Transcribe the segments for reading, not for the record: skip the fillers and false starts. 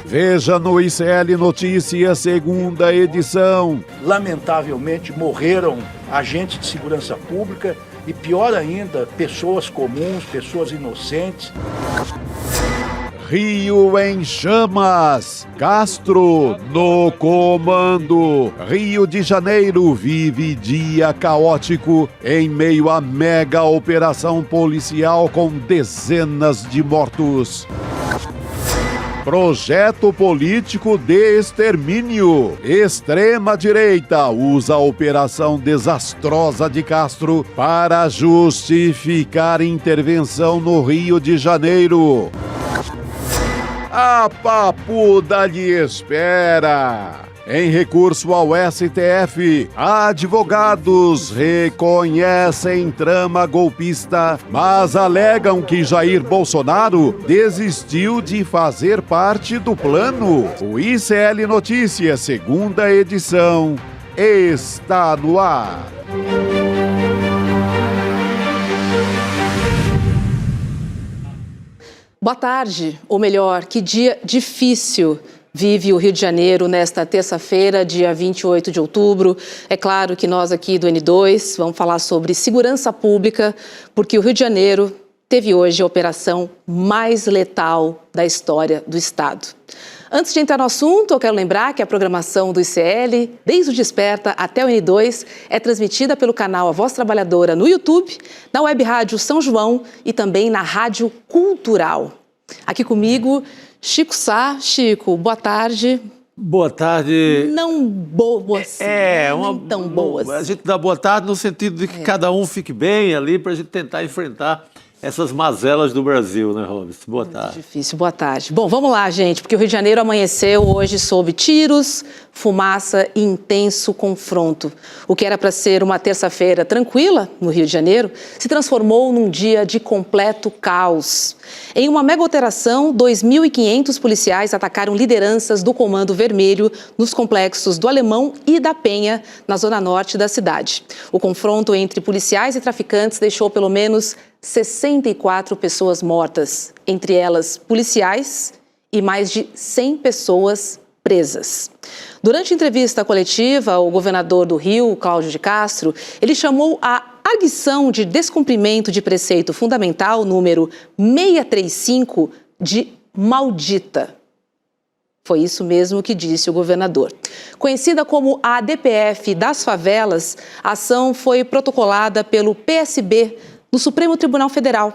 Veja no ICL Notícias, segunda edição. Lamentavelmente morreram agentes de segurança pública e, pior ainda, pessoas comuns, pessoas inocentes. Rio em chamas, Castro no comando. Rio de Janeiro vive dia caótico em meio à mega operação policial com dezenas de mortos. Projeto político de extermínio. Extrema-direita usa a operação desastrosa de Castro para justificar intervenção no Rio de Janeiro. A papuda lhe espera. Em recurso ao STF, advogados reconhecem trama golpista, mas alegam que Jair Bolsonaro desistiu de fazer parte do plano. O ICL Notícias, segunda edição, está no ar. Boa tarde, ou melhor, que dia difícil vive o Rio de Janeiro nesta terça-feira, dia 28 de outubro. É claro que nós aqui do N2 vamos falar sobre segurança pública, porque o Rio de Janeiro teve hoje a operação mais letal da história do Estado. Antes de entrar no assunto, eu quero lembrar que a programação do ICL, desde o Desperta até o N2, é transmitida pelo canal A Voz Trabalhadora no YouTube, na Web Rádio São João e também na Rádio Cultural. Aqui comigo, Chico Sá. Chico, boa tarde. Boa tarde. Não boas, não tão boas. A gente dá boa tarde no sentido de que cada um fique bem ali para a gente tentar enfrentar essas mazelas do Brasil, né, Robson? Boa tarde. Muito difícil, boa tarde. Bom, vamos lá, gente, porque o Rio de Janeiro amanheceu hoje sob tiros, fumaça e intenso confronto. O que era para ser uma terça-feira tranquila no Rio de Janeiro se transformou num dia de completo caos. Em uma mega operação, 2.500 policiais atacaram lideranças do Comando Vermelho nos complexos do Alemão e da Penha, na zona norte da cidade. O confronto entre policiais e traficantes deixou pelo menos 64 pessoas mortas, entre elas policiais e mais de 100 pessoas presas. Durante a entrevista coletiva, o governador do Rio, Cláudio de Castro, ele chamou a arguição de descumprimento de preceito fundamental número 635 de maldita. Foi isso mesmo que disse o governador. Conhecida como a DPF das favelas, a ação foi protocolada pelo PSB no Supremo Tribunal Federal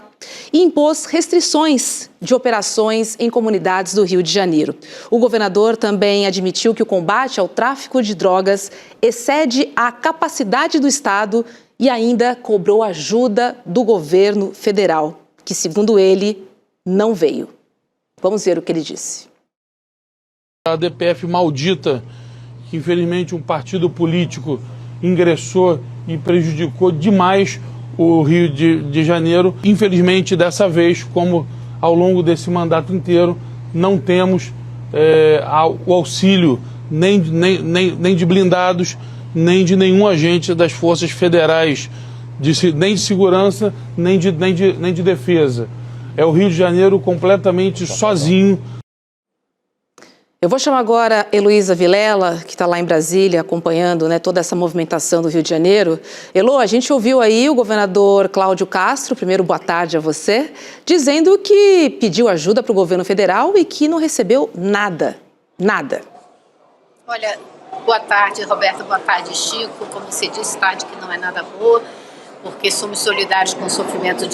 e impôs restrições de operações em comunidades do Rio de Janeiro. O governador também admitiu que o combate ao tráfico de drogas excede a capacidade do Estado e ainda cobrou ajuda do governo federal, que, segundo ele, não veio. Vamos ver o que ele disse. A DPF maldita, que infelizmente um partido político ingressou e prejudicou demais o Rio de Janeiro. Infelizmente, dessa vez, como ao longo desse mandato inteiro, não temos o auxílio nem de blindados, nem de nenhum agente das forças federais, nem de segurança, nem de defesa. É o Rio de Janeiro completamente sozinho. Eu vou chamar agora a Heloísa Vilela, que está lá em Brasília, acompanhando, né, toda essa movimentação do Rio de Janeiro. Elo, a gente ouviu aí o governador Cláudio Castro, primeiro boa tarde a você, dizendo que pediu ajuda para o governo federal e que não recebeu nada. Nada. Olha, boa tarde, Roberta, boa tarde, Chico. Como você disse, tarde que não é nada boa, porque somos solidários com o sofrimento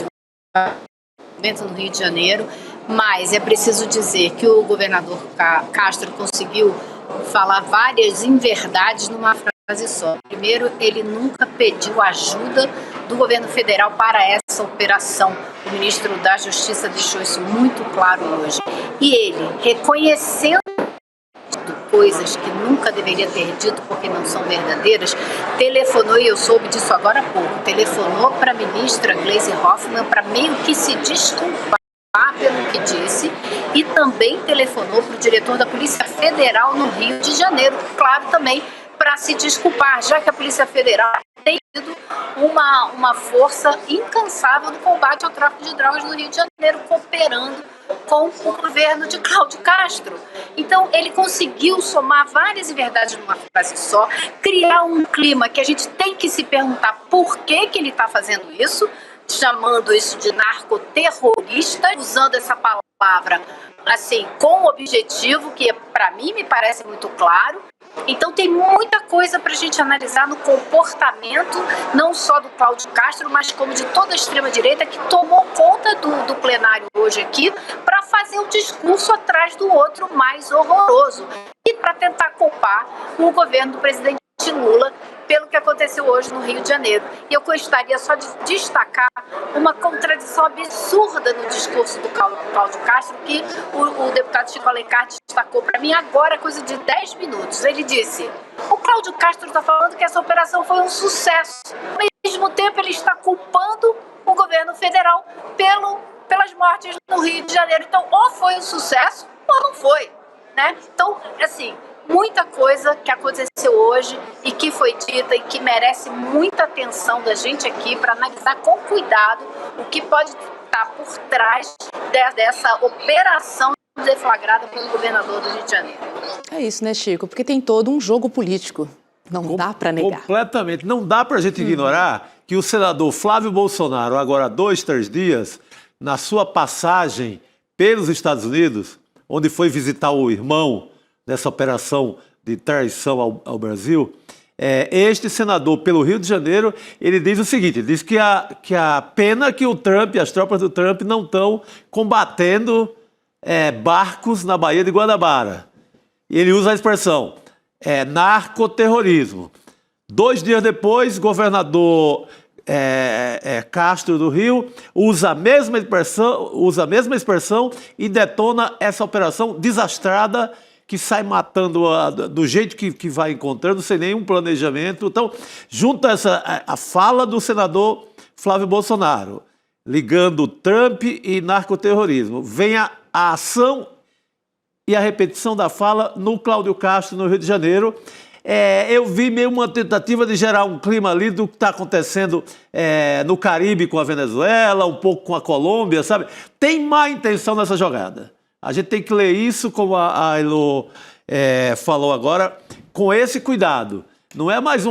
no Rio de Janeiro. Mas é preciso dizer que o governador Castro conseguiu falar várias inverdades numa frase só. Primeiro, ele nunca pediu ajuda do governo federal para essa operação. O ministro da Justiça deixou isso muito claro hoje. E ele, reconhecendo coisas que nunca deveria ter dito porque não são verdadeiras, telefonou, e eu soube disso agora há pouco, telefonou para a ministra Gleisi Hoffmann para meio que se desculpar pelo que disse, e também telefonou para o diretor da Polícia Federal no Rio de Janeiro, claro, também para se desculpar, já que a Polícia Federal tem sido uma força incansável no combate ao tráfico de drogas no Rio de Janeiro, cooperando com o governo de Cláudio Castro. Então, ele conseguiu somar várias inverdades numa frase só, criar um clima que a gente tem que se perguntar por que ele está fazendo isso, chamando isso de narcoterrorista, usando essa palavra assim, com um objetivo que para mim me parece muito claro. Então tem muita coisa para a gente analisar no comportamento, não só do Cláudio Castro, mas como de toda a extrema-direita que tomou conta do plenário hoje aqui para fazer um discurso atrás do outro mais horroroso e para tentar culpar o governo do presidente Lula pelo que aconteceu hoje no Rio de Janeiro. E eu gostaria só de destacar uma contradição absurda no discurso do Cláudio Castro, que o deputado Chico Alencar destacou para mim agora, coisa de 10 minutos. Ele disse: o Cláudio Castro está falando que essa operação foi um sucesso. Ao mesmo tempo, ele está culpando o governo federal pelas mortes no Rio de Janeiro. Então, ou foi um sucesso ou não foi, né? Então, assim, muita coisa que aconteceu hoje e que foi dita e que merece muita atenção da gente aqui para analisar com cuidado o que pode estar por trás dessa operação deflagrada pelo governador do Rio de Janeiro. É isso, né, Chico? Porque tem todo um jogo político. Não dá para negar. Completamente. Não dá para a gente ignorar que o senador Flávio Bolsonaro, agora há 2, 3 dias, na sua passagem pelos Estados Unidos, onde foi visitar o irmão nessa operação de traição ao Brasil, este senador pelo Rio de Janeiro, ele diz o seguinte, diz que a pena que o Trump, as tropas do Trump não estão combatendo barcos na Baía de Guanabara. E ele usa a expressão narcoterrorismo. 2 dias depois, governador Castro do Rio usa a mesma expressão e detona essa operação desastrada que sai matando do jeito que vai encontrando, sem nenhum planejamento. Então, junta a fala do senador Flávio Bolsonaro, ligando Trump e narcoterrorismo, vem a ação e a repetição da fala no Cláudio Castro, no Rio de Janeiro. Eu vi meio uma tentativa de gerar um clima ali do que está acontecendo no Caribe com a Venezuela, um pouco com a Colômbia, sabe? Tem má intenção nessa jogada. A gente tem que ler isso, como a Elo falou agora, com esse cuidado. Não é mais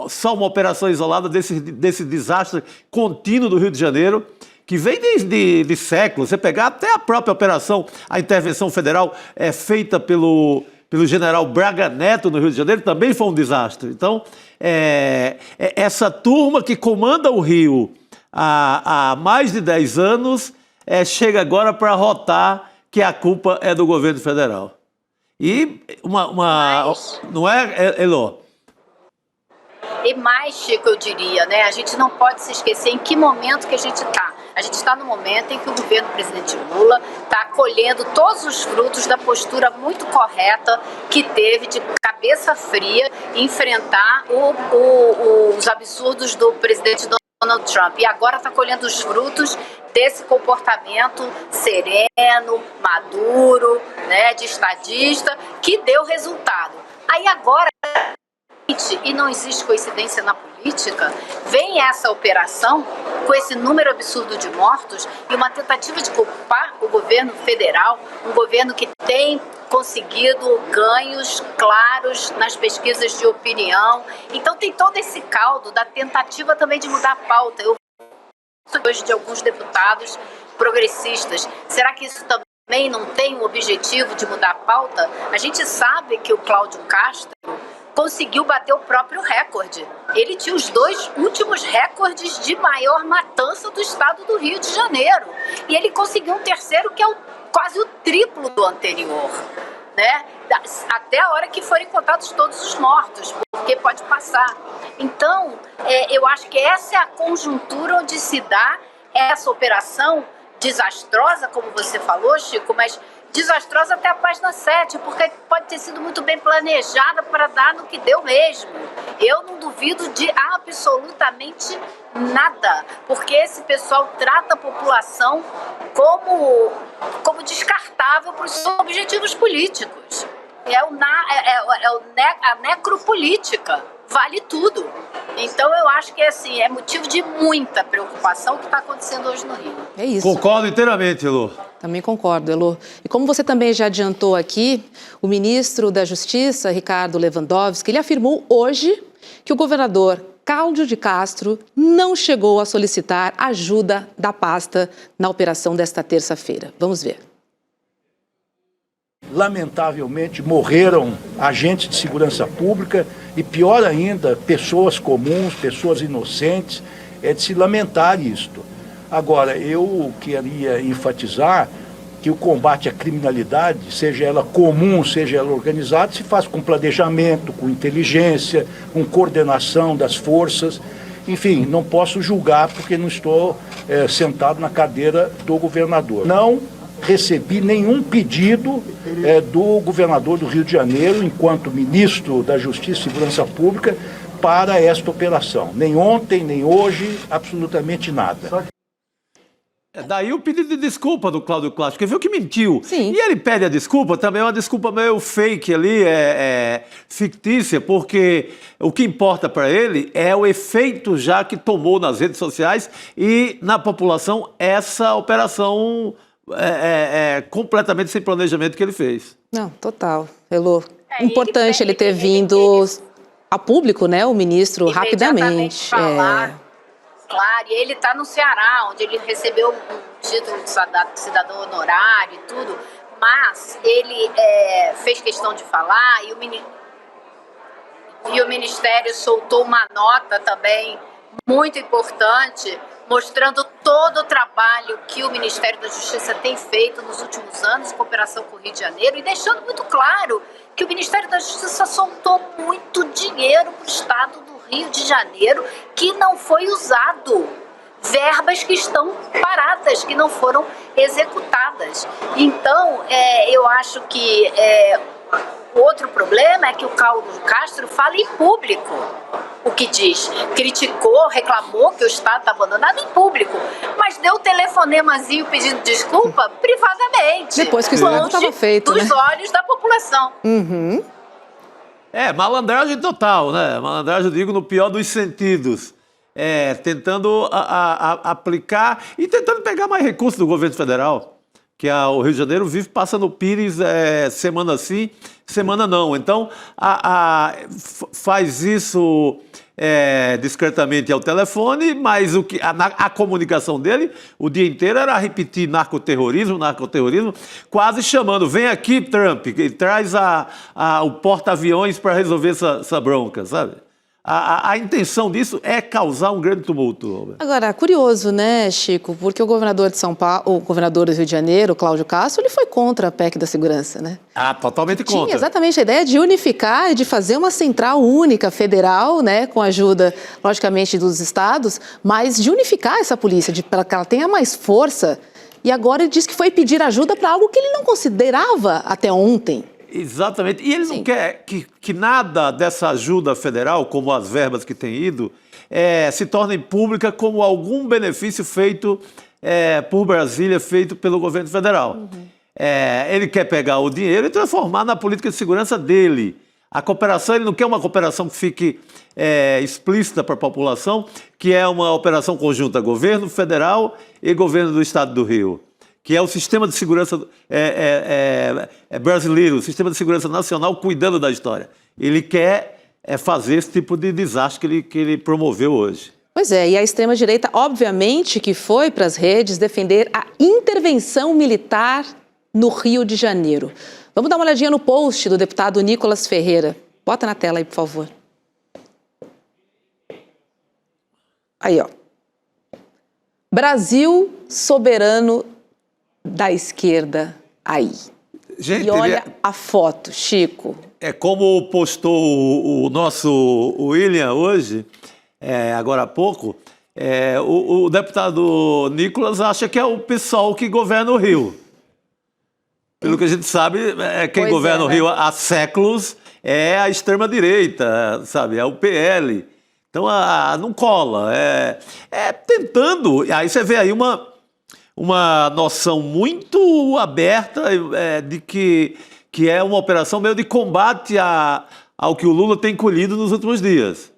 só uma operação isolada desse desastre contínuo do Rio de Janeiro, que vem de séculos. Você pegar até a própria operação, a intervenção federal feita pelo general Braga Neto no Rio de Janeiro, também foi um desastre. Então, essa turma que comanda o Rio há mais de 10 anos chega agora para arrotar que a culpa é do governo federal. E não é, Elo? E mais, Chico, eu diria, né? A gente não pode se esquecer em que momento que a gente está. A gente está no momento em que o governo do presidente Lula está colhendo todos os frutos da postura muito correta que teve de cabeça fria enfrentar os absurdos do presidente Donald Trump. E agora está colhendo os frutos desse comportamento sereno, maduro, né, de estadista, que deu resultado. Aí agora, e não existe coincidência na política, vem essa operação com esse número absurdo de mortos e uma tentativa de culpar o governo federal, um governo que tem conseguido ganhos claros nas pesquisas de opinião. Então tem todo esse caldo da tentativa também de mudar a pauta. Eu hoje de alguns deputados progressistas. Será que isso também não tem o objetivo de mudar a pauta? A gente sabe que o Cláudio Castro conseguiu bater o próprio recorde. Ele tinha os 2 últimos recordes de maior matança do estado do Rio de Janeiro. E ele conseguiu um terceiro que é quase o triplo do anterior, né? Até a hora que forem contados todos os mortos, porque pode passar. Então, eu acho que essa é a conjuntura onde se dá essa operação desastrosa, como você falou, Chico, mas desastrosa até a página 7, porque pode ter sido muito bem planejada para dar no que deu mesmo. Eu não duvido de absolutamente nada, porque esse pessoal trata a população como descartável para os seus objetivos políticos. A necropolítica. Vale tudo. Então eu acho que assim, é motivo de muita preocupação o que está acontecendo hoje no Rio. É isso. Concordo inteiramente, Elô. Também concordo, Elô. E como você também já adiantou aqui, o ministro da Justiça, Ricardo Lewandowski, ele afirmou hoje que o governador Cláudio de Castro não chegou a solicitar ajuda da pasta na operação desta terça-feira. Vamos ver. Lamentavelmente, morreram agentes de segurança pública e, pior ainda, pessoas comuns, pessoas inocentes. É de se lamentar isto. Agora, eu queria enfatizar que o combate à criminalidade, seja ela comum, seja ela organizada, se faz com planejamento, com inteligência, com coordenação das forças. Enfim, não posso julgar porque não estou sentado na cadeira do governador. Não recebi nenhum pedido do governador do Rio de Janeiro, enquanto ministro da Justiça e Segurança Pública, para esta operação. Nem ontem, nem hoje, absolutamente nada. Daí o pedido de desculpa do Cláudio Castro, que viu que mentiu. Sim. E ele pede a desculpa, também é uma desculpa meio fake ali, fictícia, porque o que importa para ele é o efeito já que tomou nas redes sociais e na população essa operação completamente sem planejamento que ele fez. Não, total. Elô, importante ele ter vindo a público, né, o ministro, rapidamente. Falar, claro, e ele está no Ceará, onde ele recebeu um título de cidadão honorário e tudo, mas ele fez questão de falar e o Ministério soltou uma nota também muito importante, mostrando todo o trabalho que o Ministério da Justiça tem feito nos últimos anos em cooperação com o Rio de Janeiro e deixando muito claro que o Ministério da Justiça soltou muito dinheiro para o Estado do Rio de Janeiro que não foi usado. Verbas que estão paradas, que não foram executadas. Então, eu acho que outro problema é que o Cláudio Castro fala em público o que diz. Criticou, reclamou que o Estado está abandonado em público, mas deu telefonemazinho pedindo desculpa privadamente. Depois que o estrago estava feito, dos olhos da população. Uhum. Malandragem total, né? Malandragem, eu digo, no pior dos sentidos. Tentando aplicar e tentando pegar mais recursos do governo federal, que o Rio de Janeiro vive passando pires semana sim, semana não. Então, faz isso discretamente ao telefone, mas a comunicação dele o dia inteiro era repetir narcoterrorismo, quase chamando, vem aqui, Trump, e traz o porta-aviões para resolver essa bronca, sabe? A intenção disso é causar um grande tumulto, Robert. Agora, curioso, né, Chico? Porque o governador de São Paulo, o governador do Rio de Janeiro, Cláudio Castro, ele foi contra a PEC da segurança, né? Totalmente contra. Tinha exatamente a ideia de unificar e de fazer uma central única, federal, né, com a ajuda, logicamente, dos estados, mas de unificar essa polícia, para que ela tenha mais força. E agora ele diz que foi pedir ajuda para algo que ele não considerava até ontem. Exatamente. E ele não quer que nada dessa ajuda federal, como as verbas que têm ido, se torne pública como algum benefício feito por Brasília, feito pelo governo federal. Uhum. Ele quer pegar o dinheiro e transformar na política de segurança dele. A cooperação, ele não quer uma cooperação que fique explícita para a população, que é uma operação conjunta governo federal e governo do Estado do Rio, que é o sistema de segurança brasileiro, o sistema de segurança nacional cuidando da história. Ele quer fazer esse tipo de desastre que ele promoveu hoje. Pois é, e a extrema-direita, obviamente, que foi para as redes defender a intervenção militar no Rio de Janeiro. Vamos dar uma olhadinha no post do deputado Nicolas Ferreira. Bota na tela aí, por favor. Aí, ó. Brasil soberano da esquerda aí. Gente, e olha a foto, Chico. Como postou o nosso William hoje, agora há pouco, o deputado Nicolas acha que é o PSOL que governa o Rio. Pelo que a gente sabe, quem governa o Rio há séculos é a extrema-direita, sabe? É o PL. Então, não cola. Tentando. Aí você vê aí uma noção muito aberta de que que é uma operação meio de combate ao que o Lula tem colhido nos últimos dias.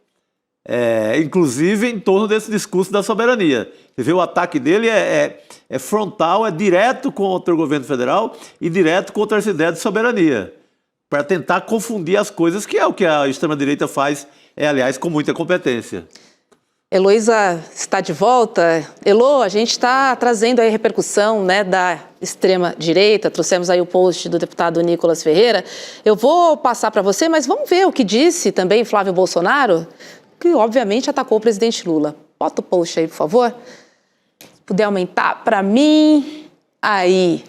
Inclusive em torno desse discurso da soberania. Você vê, o ataque dele é frontal, é direto contra o governo federal e direto contra essa ideia de soberania, para tentar confundir as coisas, que é o que a extrema-direita faz, aliás, com muita competência. Heloísa está de volta. Elo, a gente está trazendo aí a repercussão, né, da extrema-direita. Trouxemos aí o post do deputado Nicolas Ferreira. Eu vou passar para você, mas vamos ver o que disse também Flávio Bolsonaro, que obviamente atacou o presidente Lula. Bota o post aí, por favor. Se puder aumentar para mim. Aí.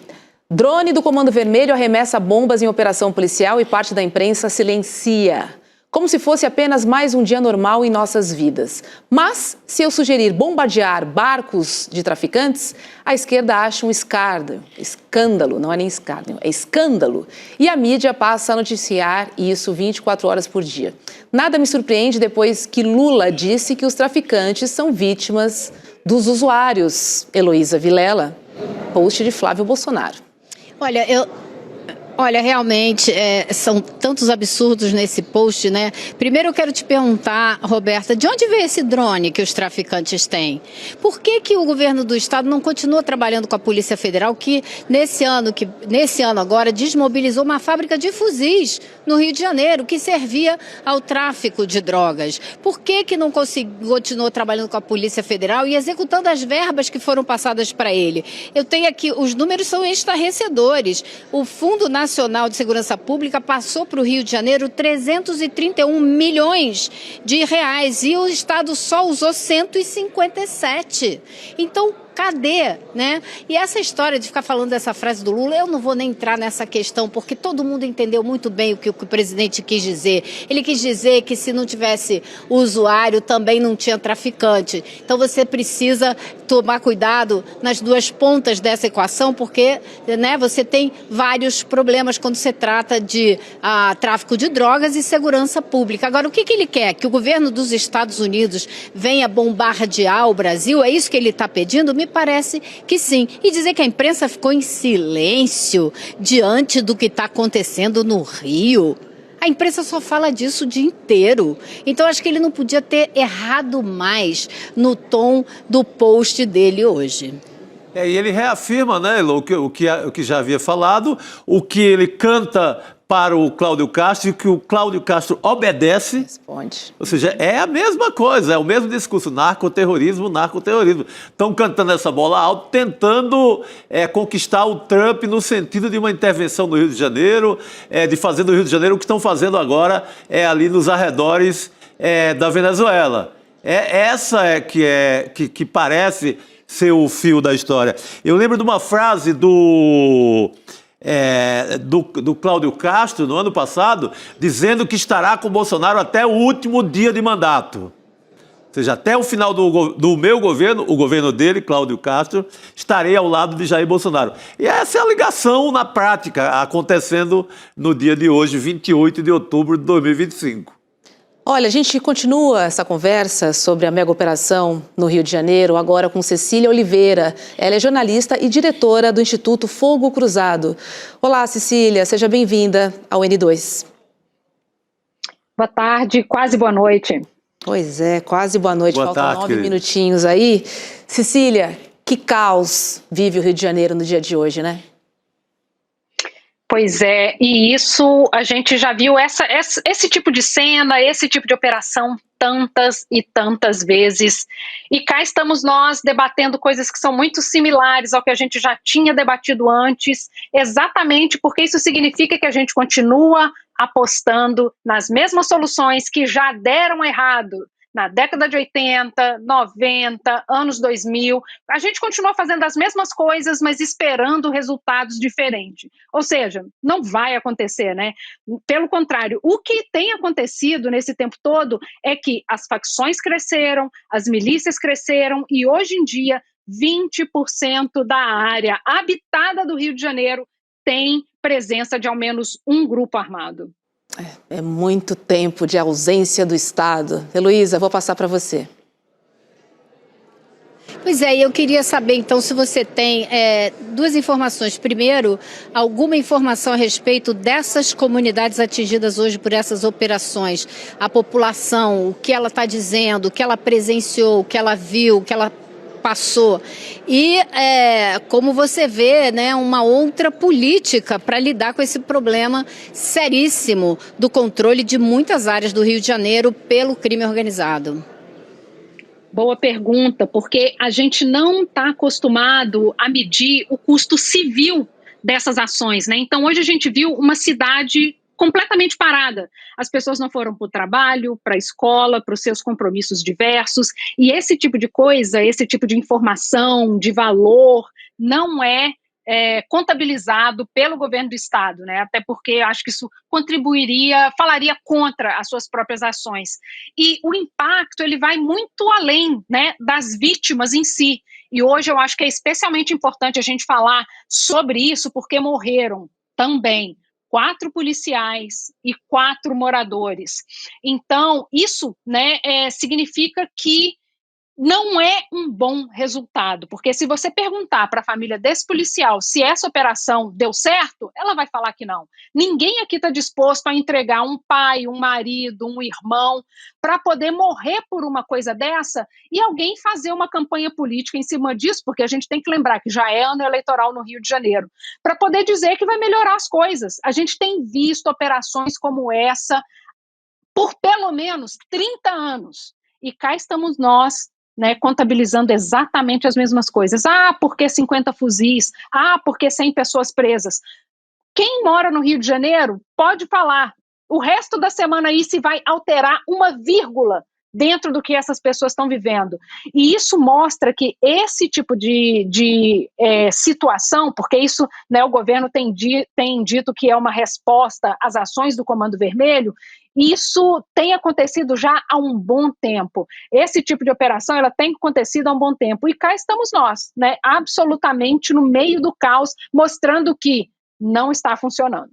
Drone do Comando Vermelho arremessa bombas em operação policial e parte da imprensa silencia. Como se fosse apenas mais um dia normal em nossas vidas. Mas, se eu sugerir bombardear barcos de traficantes, a esquerda acha um escândalo, não é nem escárnio, é escândalo. E a mídia passa a noticiar isso 24 horas por dia. Nada me surpreende depois que Lula disse que os traficantes são vítimas dos usuários. Heloísa Vilela, post de Flávio Bolsonaro. Olha, realmente, são tantos absurdos nesse post, né? Primeiro eu quero te perguntar, Roberta, de onde veio esse drone que os traficantes têm? Por que o governo do estado não continua trabalhando com a Polícia Federal, que nesse ano agora desmobilizou uma fábrica de fuzis no Rio de Janeiro, que servia ao tráfico de drogas? Por que não continuou trabalhando com a Polícia Federal e executando as verbas que foram passadas para ele? Eu tenho aqui, os números são estarrecedores. O Fundo Nacional de Segurança Pública passou para o Rio de Janeiro 331 milhões de reais e o Estado só usou 157. Então, cadê, né? E essa história de ficar falando dessa frase do Lula, eu não vou nem entrar nessa questão, porque todo mundo entendeu muito bem o que o presidente quis dizer. Ele quis dizer que se não tivesse usuário, também não tinha traficante. Então você precisa tomar cuidado nas duas pontas dessa equação, porque, né, você tem vários problemas quando se trata de tráfico de drogas e segurança pública. Agora, o que ele quer? Que o governo dos Estados Unidos venha bombardear o Brasil? É isso que ele está pedindo? Me parece que sim. E dizer que a imprensa ficou em silêncio diante do que está acontecendo no Rio. A imprensa só fala disso o dia inteiro. Então, acho que ele não podia ter errado mais no tom do post dele hoje. E ele reafirma, né, Elo, o que já havia falado, o que ele canta para o Cláudio Castro e que o Cláudio Castro obedece. Responde. Ou seja, é a mesma coisa, é o mesmo discurso, narcoterrorismo, narcoterrorismo. Estão cantando essa bola alta, tentando conquistar o Trump no sentido de uma intervenção no Rio de Janeiro, de fazer do Rio de Janeiro o que estão fazendo agora ali nos arredores da Venezuela. Essa que parece ser o fio da história. Eu lembro de uma frase do Cláudio Castro, no ano passado, dizendo que estará com o Bolsonaro até o último dia de mandato. Ou seja, até o final do meu governo, o governo dele, Cláudio Castro, estarei ao lado de Jair Bolsonaro. E essa é a ligação na prática, acontecendo no dia de hoje, 28 de outubro de 2025. Olha, a gente continua essa conversa sobre a mega operação no Rio de Janeiro, agora com Cecília Oliveira. Ela é jornalista e diretora do Instituto Fogo Cruzado. Olá, Cecília, seja bem-vinda ao N2. Boa tarde, quase boa noite. Pois é, quase boa noite. Boa Faltam tarde, 9 querida. minutinhos aí. Cecília, que caos vive o Rio de Janeiro no dia de hoje, né? Pois é, e isso a gente já viu esse tipo de cena, esse tipo de operação tantas e tantas vezes. E cá estamos nós debatendo coisas que são muito similares ao que a gente já tinha debatido antes, exatamente porque isso significa que a gente continua apostando nas mesmas soluções que já deram errado na década de 80, 90, anos 2000, a gente continua fazendo as mesmas coisas, mas esperando resultados diferentes. Ou seja, não vai acontecer, né? Pelo contrário, o que tem acontecido nesse tempo todo é que as facções cresceram, as milícias cresceram e hoje em dia 20% da área habitada do Rio de Janeiro tem presença de ao menos um grupo armado. É muito tempo de ausência do Estado. Heloísa, vou passar para você. Pois é, eu queria saber então se você tem duas informações. Primeiro, alguma informação a respeito dessas comunidades atingidas hoje por essas operações. A população, o que ela está dizendo, o que ela presenciou, o que ela viu, o que ela passou. E como você vê, né, uma outra política para lidar com esse problema seríssimo do controle de muitas áreas do Rio de Janeiro pelo crime organizado. Boa pergunta, porque a gente não está acostumado a medir o custo civil dessas ações, né? Então, hoje a gente viu uma cidade completamente parada. As pessoas não foram para o trabalho, para a escola, para os seus compromissos diversos, e esse tipo de coisa, esse tipo de informação, de valor, não é contabilizado pelo governo do estado, né? Até porque acho que isso falaria contra as suas próprias ações. E o impacto, ele vai muito além, né, das vítimas em si. E hoje eu acho que é especialmente importante a gente falar sobre isso, porque morreram também 4 policiais e 4 moradores. Então, isso, né, significa que não é um bom resultado, porque se você perguntar para a família desse policial se essa operação deu certo, ela vai falar que não. Ninguém aqui está disposto a entregar um pai, um marido, um irmão, para poder morrer por uma coisa dessa e alguém fazer uma campanha política em cima disso, porque a gente tem que lembrar que já é ano eleitoral no Rio de Janeiro, para poder dizer que vai melhorar as coisas. A gente tem visto operações como essa por pelo menos 30 anos, e cá estamos nós, né, contabilizando exatamente as mesmas coisas. Ah, porque 50 fuzis? Ah, porque 100 pessoas presas? Quem mora no Rio de Janeiro pode falar. O resto da semana aí se vai alterar uma vírgula dentro do que essas pessoas estão vivendo. E isso mostra que esse tipo de situação, porque isso, né, o governo tem dito que é uma resposta às ações do Comando Vermelho, isso tem acontecido já há um bom tempo. Esse tipo de operação, ela tem acontecido há um bom tempo. E cá estamos nós, né, absolutamente no meio do caos, mostrando que não está funcionando.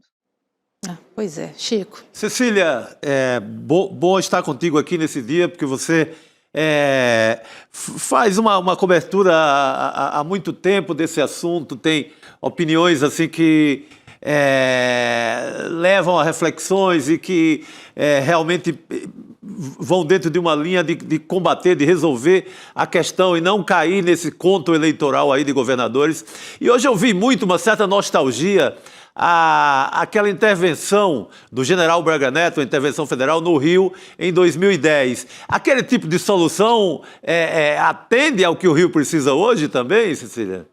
Pois é, Chico. Cecília, bom estar contigo aqui nesse dia, porque você faz uma cobertura há muito tempo desse assunto, tem opiniões assim que levam a reflexões e que realmente vão dentro de uma linha de combater, de resolver a questão e não cair nesse conto eleitoral aí de governadores. E hoje eu vi muito uma certa nostalgia aquela intervenção do general Braga Neto, a intervenção federal no Rio em 2010. Aquele tipo de solução atende ao que o Rio precisa hoje também, Cecília?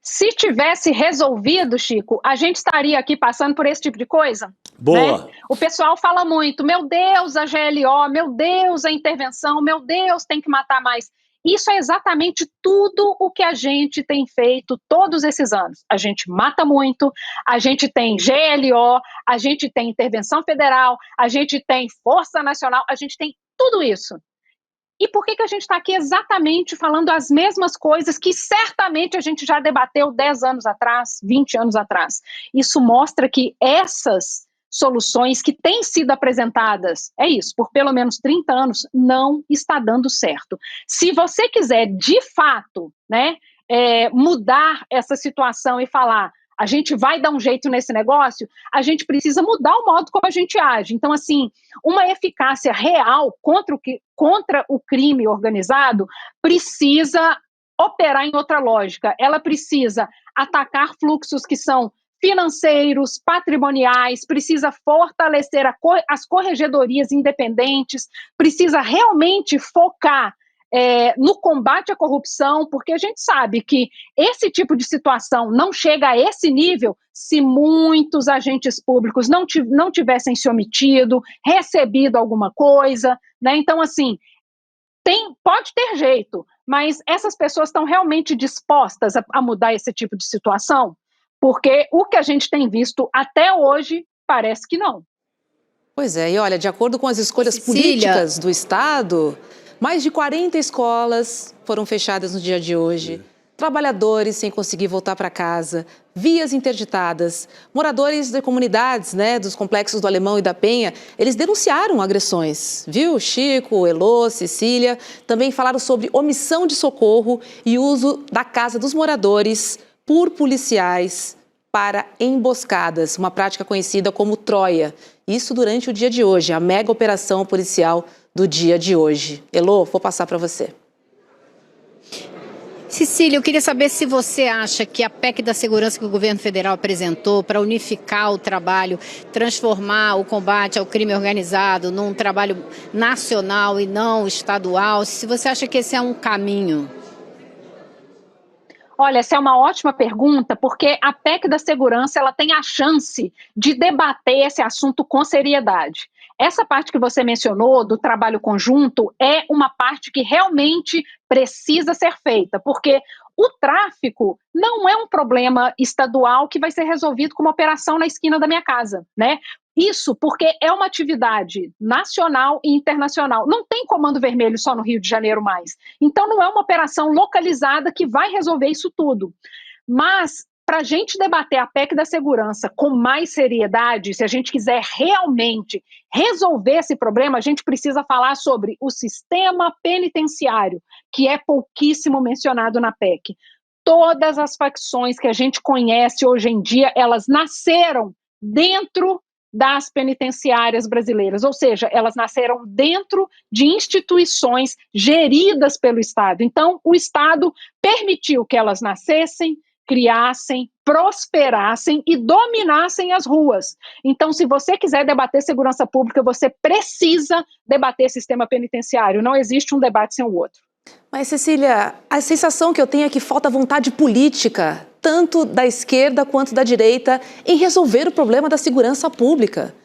Se tivesse resolvido, Chico, a gente estaria aqui passando por esse tipo de coisa? Boa. Né? O pessoal fala muito, meu Deus, a GLO, meu Deus, a intervenção, meu Deus, tem que matar mais. Isso é exatamente tudo o que a gente tem feito todos esses anos. A gente mata muito, a gente tem GLO, a gente tem intervenção federal, a gente tem Força Nacional, a gente tem tudo isso. E por que a gente está aqui exatamente falando as mesmas coisas que certamente a gente já debateu 10 anos atrás, 20 anos atrás? Isso mostra que essas soluções que têm sido apresentadas, por pelo menos 30 anos, não está dando certo. Se você quiser, de fato, né, mudar essa situação e falar, a gente vai dar um jeito nesse negócio, a gente precisa mudar o modo como a gente age. Então, assim, uma eficácia real contra o crime organizado precisa operar em outra lógica. Ela precisa atacar fluxos que são financeiros, patrimoniais, precisa fortalecer as corregedorias independentes, precisa realmente focar no combate à corrupção, porque a gente sabe que esse tipo de situação não chega a esse nível se muitos agentes públicos não tivessem se omitido, recebido alguma coisa, né? Então, assim, pode ter jeito, mas essas pessoas estão realmente dispostas a mudar esse tipo de situação? Porque o que a gente tem visto até hoje parece que não. Pois é, e olha, de acordo com as escolhas políticas do Estado, mais de 40 escolas foram fechadas no dia de hoje. trabalhadores sem conseguir voltar para casa, vias interditadas. Moradores de comunidades, dos complexos do Alemão e da Penha, eles denunciaram agressões, viu? Chico, Elô, Cecília, também falaram sobre omissão de socorro e uso da casa dos moradores por policiais para emboscadas, uma prática conhecida como Troia. Isso durante o dia de hoje, a mega operação policial do dia de hoje. Elô, vou passar para você. Cecília, eu queria saber se você acha que a PEC da segurança que o governo federal apresentou para unificar o trabalho, transformar o combate ao crime organizado num trabalho nacional e não estadual, se você acha que esse é um caminho. Olha, essa é uma ótima pergunta, porque a PEC da segurança ela tem a chance de debater esse assunto com seriedade. Essa parte que você mencionou do trabalho conjunto é uma parte que realmente precisa ser feita, porque o tráfico não é um problema estadual que vai ser resolvido com uma operação na esquina da minha casa, né? Isso porque é uma atividade nacional e internacional. Não tem comando vermelho só no Rio de Janeiro mais. Então não é uma operação localizada que vai resolver isso tudo. Mas para a gente debater a PEC da segurança com mais seriedade, se a gente quiser realmente resolver esse problema, a gente precisa falar sobre o sistema penitenciário, que é pouquíssimo mencionado na PEC. Todas as facções que a gente conhece hoje em dia, elas nasceram dentro das penitenciárias brasileiras, ou seja, elas nasceram dentro de instituições geridas pelo Estado. Então, o Estado permitiu que elas nascessem, criassem, prosperassem e dominassem as ruas. Então, se você quiser debater segurança pública, você precisa debater sistema penitenciário. Não existe um debate sem o outro. Mas, Cecília, a sensação que eu tenho é que falta vontade política, tanto da esquerda quanto da direita, em resolver o problema da segurança pública.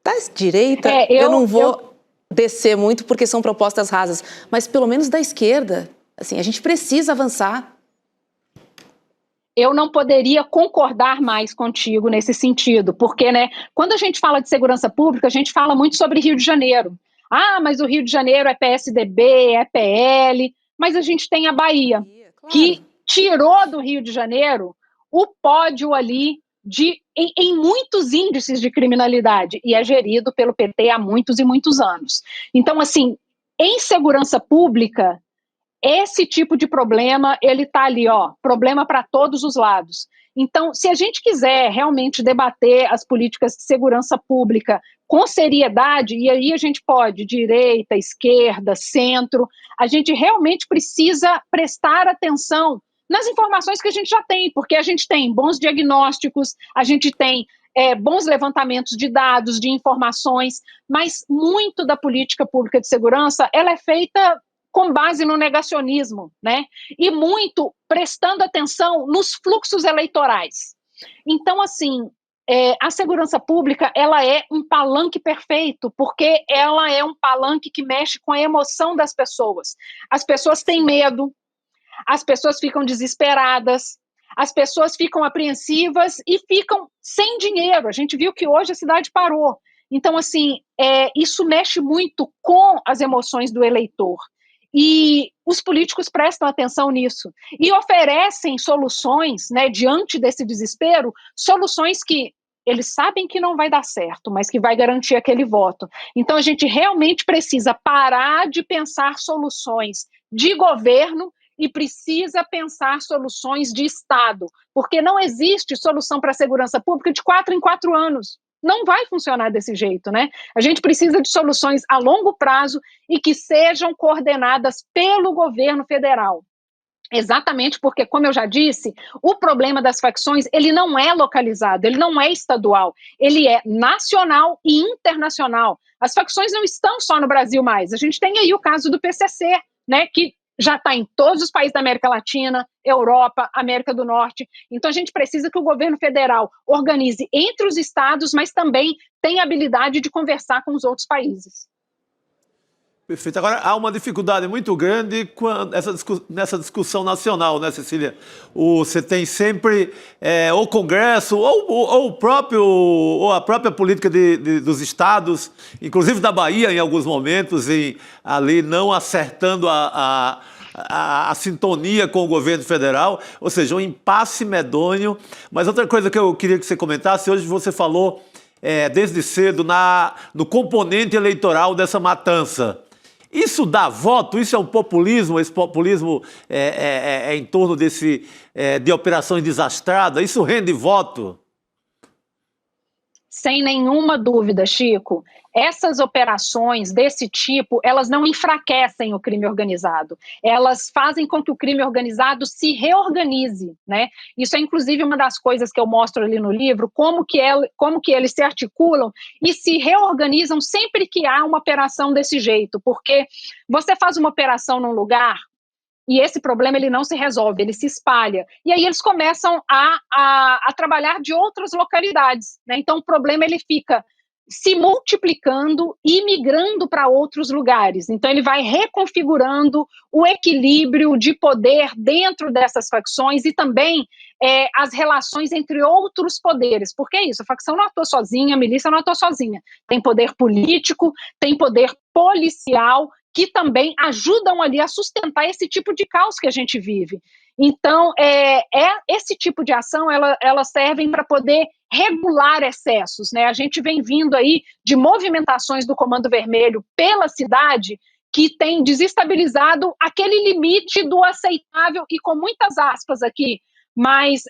Da direita, eu não vou descer muito porque são propostas rasas, mas pelo menos da esquerda, assim, a gente precisa avançar. Eu não poderia concordar mais contigo nesse sentido, porque, quando a gente fala de segurança pública, a gente fala muito sobre Rio de Janeiro. Ah, mas o Rio de Janeiro é PSDB, é PL, mas a gente tem a Bahia, que tirou do Rio de Janeiro o pódio ali em muitos índices de criminalidade, e é gerido pelo PT há muitos e muitos anos. Então, assim, em segurança pública, esse tipo de problema, ele está ali, problema para todos os lados. Então, se a gente quiser realmente debater as políticas de segurança pública com seriedade, e aí a gente pode, direita, esquerda, centro, a gente realmente precisa prestar atenção nas informações que a gente já tem, porque a gente tem bons diagnósticos, a gente tem bons levantamentos de dados, de informações, mas muito da política pública de segurança, ela é feita com base no negacionismo, e muito prestando atenção nos fluxos eleitorais. Então, assim, a segurança pública, ela é um palanque perfeito, porque ela é um palanque que mexe com a emoção das pessoas. As pessoas têm medo, as pessoas ficam desesperadas, as pessoas ficam apreensivas e ficam sem dinheiro. A gente viu que hoje a cidade parou. Então, assim, isso mexe muito com as emoções do eleitor. E os políticos prestam atenção nisso e oferecem soluções, diante desse desespero, soluções que eles sabem que não vai dar certo, mas que vai garantir aquele voto. Então a gente realmente precisa parar de pensar soluções de governo e precisa pensar soluções de Estado, porque não existe solução para a segurança pública de 4 em 4 anos. Não vai funcionar desse jeito, A gente precisa de soluções a longo prazo e que sejam coordenadas pelo governo federal. Exatamente porque, como eu já disse, o problema das facções, ele não é localizado, ele não é estadual, ele é nacional e internacional. As facções não estão só no Brasil mais. A gente tem aí o caso do PCC, que já está em todos os países da América Latina, Europa, América do Norte. Então a gente precisa que o governo federal organize entre os estados, mas também tenha habilidade de conversar com os outros países. Perfeito. Agora, há uma dificuldade muito grande nessa discussão nacional, Cecília? Você tem sempre o Congresso ou a própria política dos estados, inclusive da Bahia em alguns momentos, ali não acertando a sintonia com o governo federal, ou seja, um impasse medonho. Mas outra coisa que eu queria que você comentasse, hoje você falou desde cedo no componente eleitoral dessa matança. Isso dá voto? Isso é um populismo? Esse populismo é em torno de operações desastradas? Isso rende voto? Sem nenhuma dúvida, Chico. Essas operações desse tipo, elas não enfraquecem o crime organizado. Elas fazem com que o crime organizado se reorganize, né? Isso é, inclusive, uma das coisas que eu mostro ali no livro, como que eles se articulam e se reorganizam sempre que há uma operação desse jeito. Porque você faz uma operação num lugar e esse problema ele não se resolve, ele se espalha. E aí eles começam a trabalhar de outras localidades, né? Então o problema ele fica se multiplicando e migrando para outros lugares. Então ele vai reconfigurando o equilíbrio de poder dentro dessas facções e também as relações entre outros poderes. Porque é isso, a facção não atua sozinha, a milícia não atua sozinha. Tem poder político, tem poder policial, que também ajudam ali a sustentar esse tipo de caos que a gente vive. Então, esse tipo de ação, elas servem para poder regular excessos, né? A gente vem vindo aí de movimentações do Comando Vermelho pela cidade que tem desestabilizado aquele limite do aceitável, e com muitas aspas aqui, mas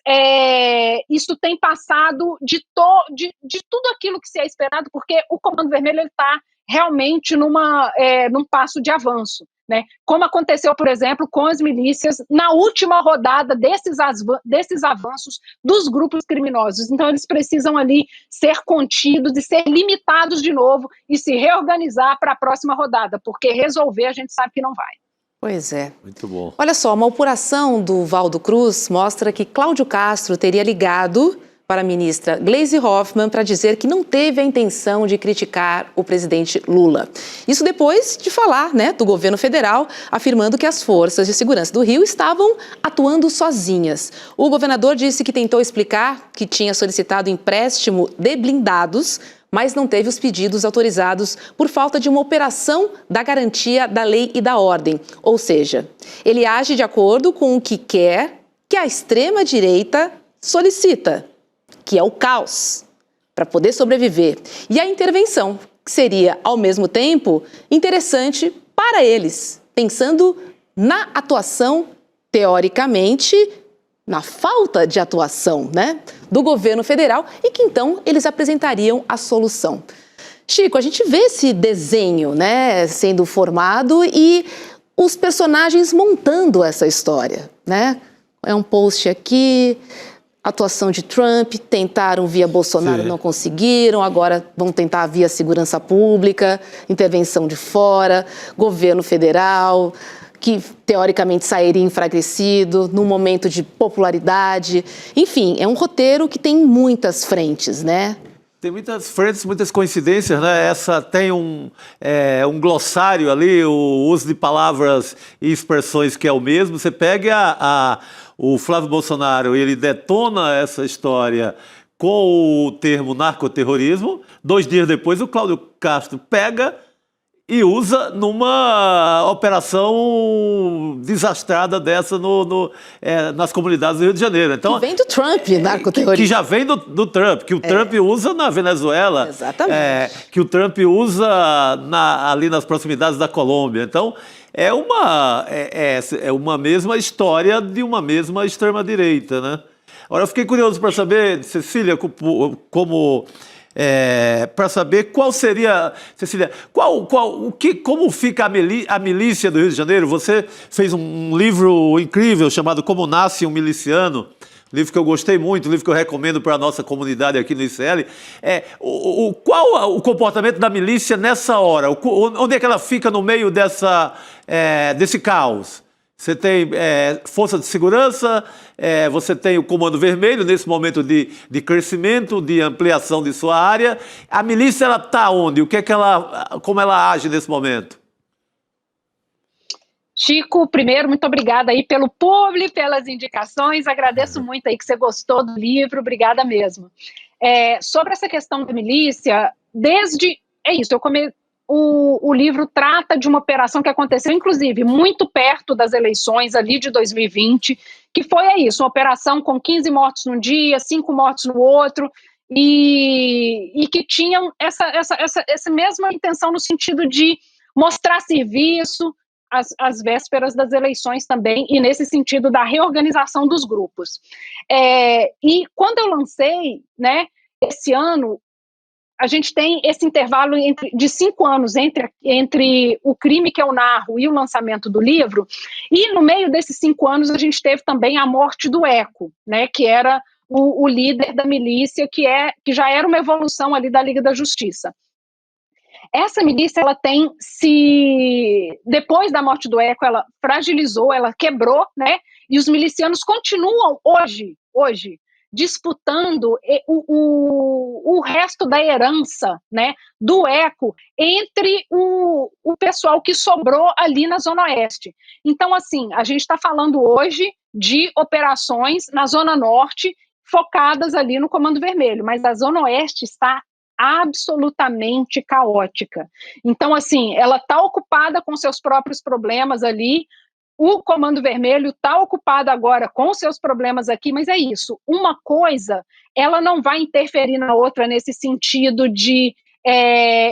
isso tem passado de tudo aquilo que se é esperado, porque o Comando Vermelho está realmente num passo de avanço, né? Como aconteceu, por exemplo, com as milícias na última rodada desses avanços dos grupos criminosos. Então eles precisam ali ser contidos e ser limitados de novo e se reorganizar para a próxima rodada, porque resolver a gente sabe que não vai. Pois é. Muito bom. Olha só, uma apuração do Valdo Cruz mostra que Cláudio Castro teria ligado para a ministra Gleisi Hoffmann para dizer que não teve a intenção de criticar o presidente Lula. Isso depois de falar, né, do governo federal, afirmando que as forças de segurança do Rio estavam atuando sozinhas. O governador disse que tentou explicar que tinha solicitado empréstimo de blindados, mas não teve os pedidos autorizados por falta de uma operação da garantia da lei e da ordem. Ou seja, ele age de acordo com o que quer que a extrema-direita solicita, que é o caos, para poder sobreviver. E a intervenção, que seria, ao mesmo tempo, interessante para eles, pensando na atuação, teoricamente, na falta de atuação, né, do governo federal, e que então eles apresentariam a solução. Chico, a gente vê esse desenho, né, sendo formado e os personagens montando essa história, né? É um post aqui, atuação de Trump, tentaram via Bolsonaro, não conseguiram, agora vão tentar via segurança pública, intervenção de fora, governo federal, que teoricamente sairia enfraquecido, num momento de popularidade. Enfim, é um roteiro que tem muitas frentes, né? Tem muitas frentes, muitas coincidências, né? Essa tem um glossário ali, o uso de palavras e expressões que é o mesmo. Você pega o Flávio Bolsonaro, ele detona essa história com o termo narcoterrorismo. 2 dias depois, o Cláudio Castro pega e usa numa operação desastrada dessa nas comunidades do Rio de Janeiro. Então, que vem do Trump, narcoterrorismo. Que já vem do Trump, que o Trump usa na Venezuela. Exatamente. Que o Trump usa ali nas proximidades da Colômbia. Então, é uma mesma história de uma mesma extrema-direita, né? Agora, eu fiquei curioso para saber, Cecília, para saber qual seria, Cecília, como fica a milícia do Rio de Janeiro. Você fez um livro incrível chamado Como Nasce um Miliciano, livro que eu gostei muito, livro que eu recomendo para a nossa comunidade aqui no ICL. Qual o comportamento da milícia nessa hora? Onde é que ela fica no meio desse caos? Você tem força de segurança, você tem o Comando Vermelho nesse momento de crescimento, de ampliação de sua área. A milícia, ela está onde? Como ela age nesse momento? Chico, primeiro, muito obrigada aí pelo público, pelas indicações. Agradeço muito aí que você gostou do livro, obrigada mesmo. Sobre essa questão da milícia, o livro trata de uma operação que aconteceu, inclusive, muito perto das eleições ali de 2020, que foi isso, uma operação com 15 mortos num dia, 5 mortos no outro, e que tinham essa mesma intenção no sentido de mostrar serviço às vésperas das eleições também, e nesse sentido da reorganização dos grupos. E quando eu lancei, né, esse ano, a gente tem esse intervalo de 5 anos entre o crime que eu narro e o lançamento do livro, e no meio desses 5 anos a gente teve também a morte do Eco, né, que era o líder da milícia, que já era uma evolução ali da Liga da Justiça. Essa milícia, ela depois da morte do Eco, ela fragilizou, ela quebrou, né, e os milicianos continuam hoje, disputando o resto da herança, né, do Eco entre o pessoal que sobrou ali na Zona Oeste. Então, assim, a gente está falando hoje de operações na Zona Norte focadas ali no Comando Vermelho, mas a Zona Oeste está absolutamente caótica. Então, assim, ela está ocupada com seus próprios problemas ali, o Comando Vermelho está ocupado agora com seus problemas aqui, mas é isso, uma coisa, ela não vai interferir na outra nesse sentido de,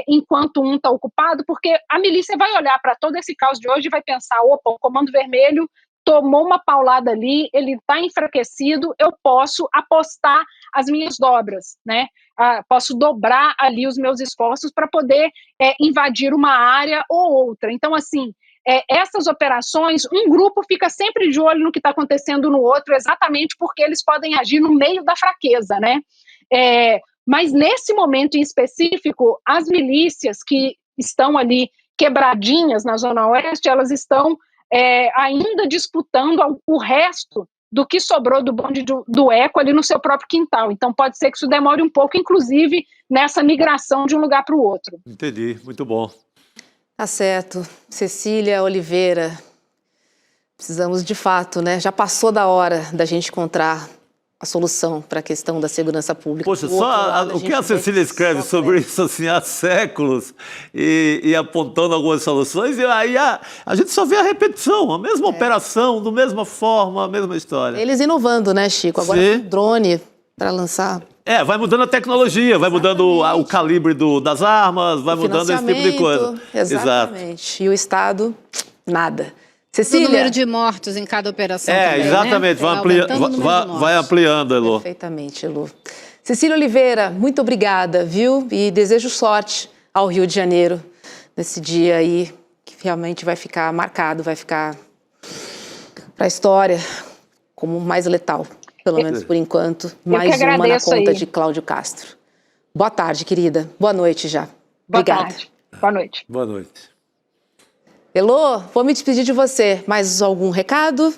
enquanto um está ocupado, porque a milícia vai olhar para todo esse caos de hoje e vai pensar, opa, o Comando Vermelho tomou uma paulada ali, ele está enfraquecido, eu posso apostar as minhas dobras, né? Posso dobrar ali os meus esforços para poder invadir uma área ou outra. Então, assim, essas operações, um grupo fica sempre de olho no que está acontecendo no outro, exatamente porque eles podem agir no meio da fraqueza, né? Mas nesse momento em específico, as milícias que estão ali quebradinhas na Zona Oeste, elas estão ainda disputando o resto do que sobrou do bonde do Eco ali no seu próprio quintal. Então pode ser que isso demore um pouco, inclusive nessa migração de um lugar para o outro. Entendi, muito bom. Tá certo. Cecília Oliveira, precisamos de fato, né? Já passou da hora da gente encontrar a solução para a questão da segurança pública. Poxa, o que a Cecília escreve sobre isso assim, há séculos e apontando algumas soluções, e aí a gente só vê a repetição, a mesma operação, da mesma forma, a mesma história. Eles inovando, né, Chico? Agora tem drone para lançar. Vai mudando a tecnologia, vai mudando o calibre das armas, vai mudando esse tipo de coisa. Exatamente. Exato. E o Estado, nada. Cecília. O número de mortos em cada operação também, exatamente, né? Vai ampliando, Elô. Perfeitamente, Elô. Cecília Oliveira, muito obrigada, viu? E desejo sorte ao Rio de Janeiro nesse dia aí, que realmente vai ficar marcado, vai ficar para a história como mais letal, pelo menos por enquanto. Mais uma na conta de Cláudio Castro. Boa tarde, querida. Boa noite já. Obrigada. Boa tarde. Boa noite. Boa noite. Elô, vou me despedir de você. Mais algum recado?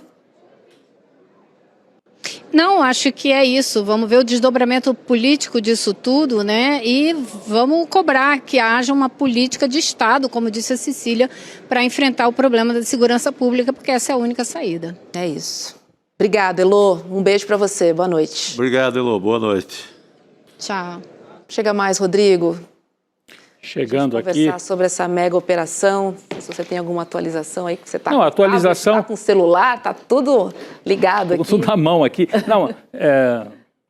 Não, acho que é isso. Vamos ver o desdobramento político disso tudo, né? E vamos cobrar que haja uma política de Estado, como disse a Cecília, para enfrentar o problema da segurança pública, porque essa é a única saída. É isso. Obrigada, Elô. Um beijo para você. Boa noite. Obrigado, Elô. Boa noite. Tchau. Chega mais, Rodrigo. Chegando aqui. Conversar sobre essa mega operação. Se você tem alguma atualização aí que você está. Não, atualização. Tá com o celular, tá tudo ligado aqui. Tudo na mão aqui. Não,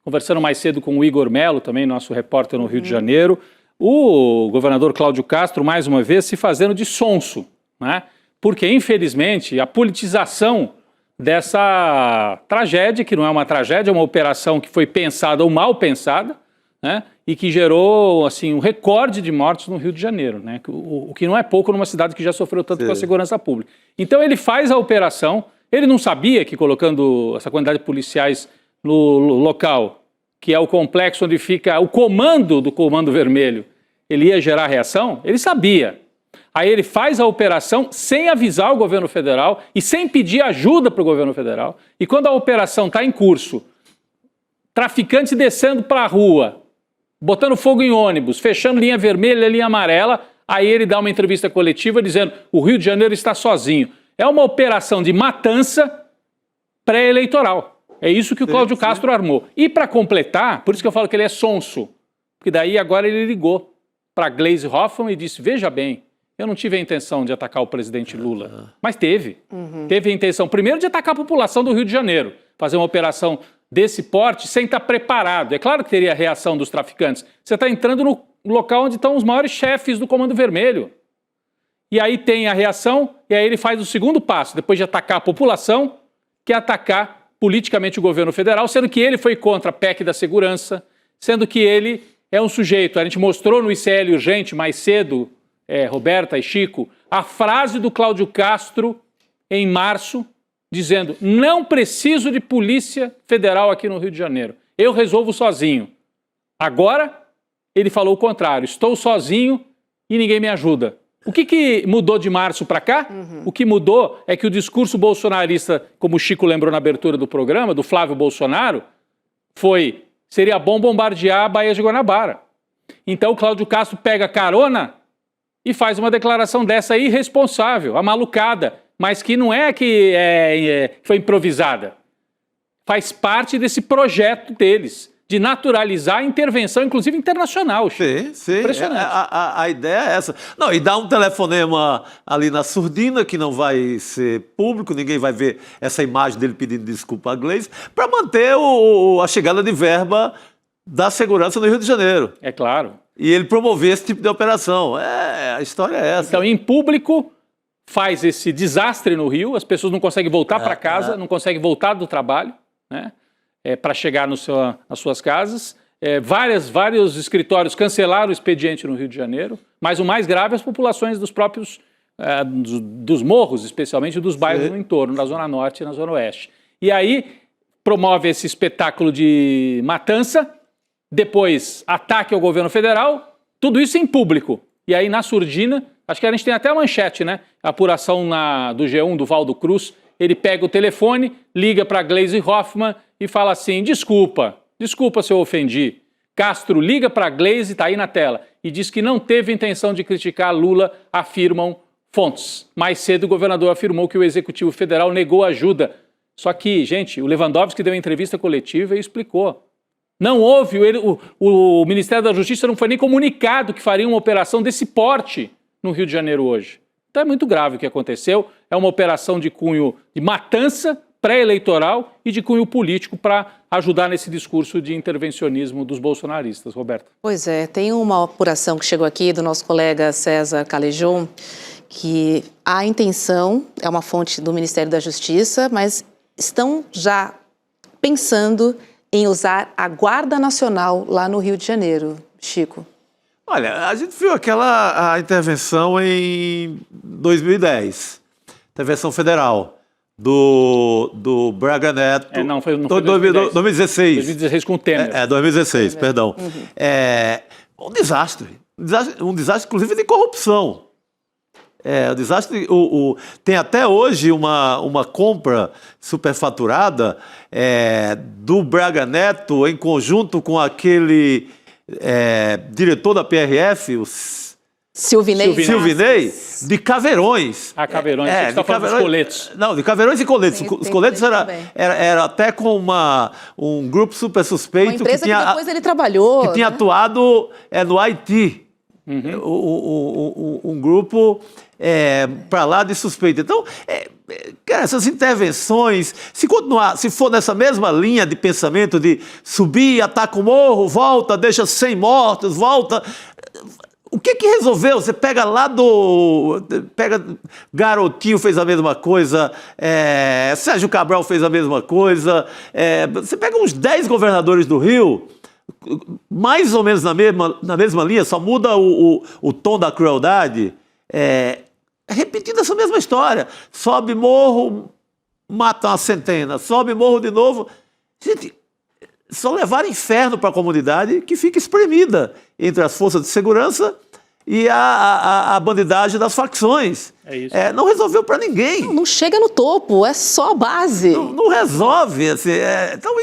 conversando mais cedo com o Igor Melo, também nosso repórter no Rio de Janeiro, o governador Cláudio Castro, mais uma vez, se fazendo de sonso, né? Porque, infelizmente, a politização dessa tragédia, que não é uma tragédia, é uma operação que foi pensada ou mal pensada, né? E que gerou assim, um recorde de mortes no Rio de Janeiro, né? O que não é pouco numa cidade que já sofreu tanto com a segurança pública. Então ele faz a operação, ele não sabia que colocando essa quantidade de policiais no local, que é o complexo onde fica o comando do Comando Vermelho, ele ia gerar reação? Ele sabia. Aí ele faz a operação sem avisar o governo federal e sem pedir ajuda para o governo federal. E quando a operação está em curso, traficantes descendo para a rua, botando fogo em ônibus, fechando linha vermelha, linha amarela, aí ele dá uma entrevista coletiva dizendo o Rio de Janeiro está sozinho. É uma operação de matança pré-eleitoral. É isso que o Cláudio Castro armou. E para completar, por isso que eu falo que ele é sonso, porque daí agora ele ligou para Gleisi Hoffmann e disse, veja bem, eu não tive a intenção de atacar o presidente Lula, mas teve. Teve a intenção, primeiro, de atacar a população do Rio de Janeiro, fazer uma operação desse porte sem estar preparado. É claro que teria a reação dos traficantes. Você está entrando no local onde estão os maiores chefes do Comando Vermelho. E aí tem a reação, e aí ele faz o segundo passo, depois de atacar a população, que é atacar politicamente o governo federal, sendo que ele foi contra a PEC da segurança, sendo que ele é um sujeito, a gente mostrou no ICL Urgente mais cedo, Roberta e Chico, a frase do Cláudio Castro em março, dizendo, não preciso de polícia federal aqui no Rio de Janeiro, eu resolvo sozinho. Agora, ele falou o contrário, estou sozinho e ninguém me ajuda. O que mudou de março para cá? O que mudou é que o discurso bolsonarista, como o Chico lembrou na abertura do programa, do Flávio Bolsonaro, seria bom bombardear a Baía de Guanabara. Então o Cláudio Castro pega carona e faz uma declaração dessa irresponsável, amalucada, mas que não é que foi improvisada. Faz parte desse projeto deles, de naturalizar a intervenção, inclusive internacional. Sim, sim. Impressionante. A ideia é essa. Não, e dá um telefonema ali na surdina, que não vai ser público, ninguém vai ver essa imagem dele pedindo desculpa à Gleisi, para manter a chegada de verba da segurança no Rio de Janeiro. É claro. E ele promover esse tipo de operação. A história é essa. Então, em público, faz esse desastre no Rio, as pessoas não conseguem voltar para casa, não conseguem voltar do trabalho, né? Para chegar nas suas casas. Vários escritórios cancelaram o expediente no Rio de Janeiro, mas o mais grave é as populações dos próprios dos morros, especialmente dos bairros no entorno, na Zona Norte e na Zona Oeste. E aí promove esse espetáculo de matança, depois ataque ao governo federal, tudo isso em público. E aí na surdina, acho que a gente tem até a manchete, né? A apuração do G1 do Valdo Cruz, ele pega o telefone, liga para Gleisi Hoffmann e fala assim, desculpa se eu ofendi. Castro liga para Gleisi, está aí na tela, e diz que não teve intenção de criticar Lula, afirmam fontes. Mais cedo o governador afirmou que o Executivo Federal negou ajuda. Só que, gente, o Lewandowski deu uma entrevista coletiva e explicou. Não houve, o Ministério da Justiça não foi nem comunicado que faria uma operação desse porte no Rio de Janeiro hoje. Então é muito grave o que aconteceu, é uma operação de cunho de matança pré-eleitoral e de cunho político para ajudar nesse discurso de intervencionismo dos bolsonaristas. Roberta. Pois é, tem uma apuração que chegou aqui do nosso colega César Calejon, que a intenção é uma fonte do Ministério da Justiça, mas estão já pensando em usar a Guarda Nacional lá no Rio de Janeiro. Chico. Olha, a gente viu a intervenção em 2010, intervenção federal do Braga Neto. Não foi 2016. 2016 com o Temer. 2016, perdão. Um desastre, inclusive de corrupção. O desastre, tem até hoje uma compra superfaturada do Braga Neto em conjunto com aquele diretor da PRF, o Silvinei, de caveirões. Caveirões, você está falando dos coletes. Não, de caveirões e coletes. Os coletes era até com um grupo super suspeito. Uma empresa que depois ele trabalhou. Que tinha atuado no Haiti. Um grupo para lá de suspeita. Então, cara, essas intervenções, se for nessa mesma linha de pensamento de subir, ataca o morro, volta, deixa 100 mortos, volta. O que resolveu? Você pega Garotinho fez a mesma coisa, Sérgio Cabral fez a mesma coisa, você pega uns 10 governadores do Rio, mais ou menos na mesma linha, só muda o tom da crueldade, repetindo essa mesma história. Sobe morro, mata uma centena, sobe morro de novo. Gente, só levar inferno para a comunidade que fica espremida entre as forças de segurança e a bandidagem das facções. É isso. Não resolveu para ninguém. Não chega no topo, é só a base. Não resolve. Assim, então,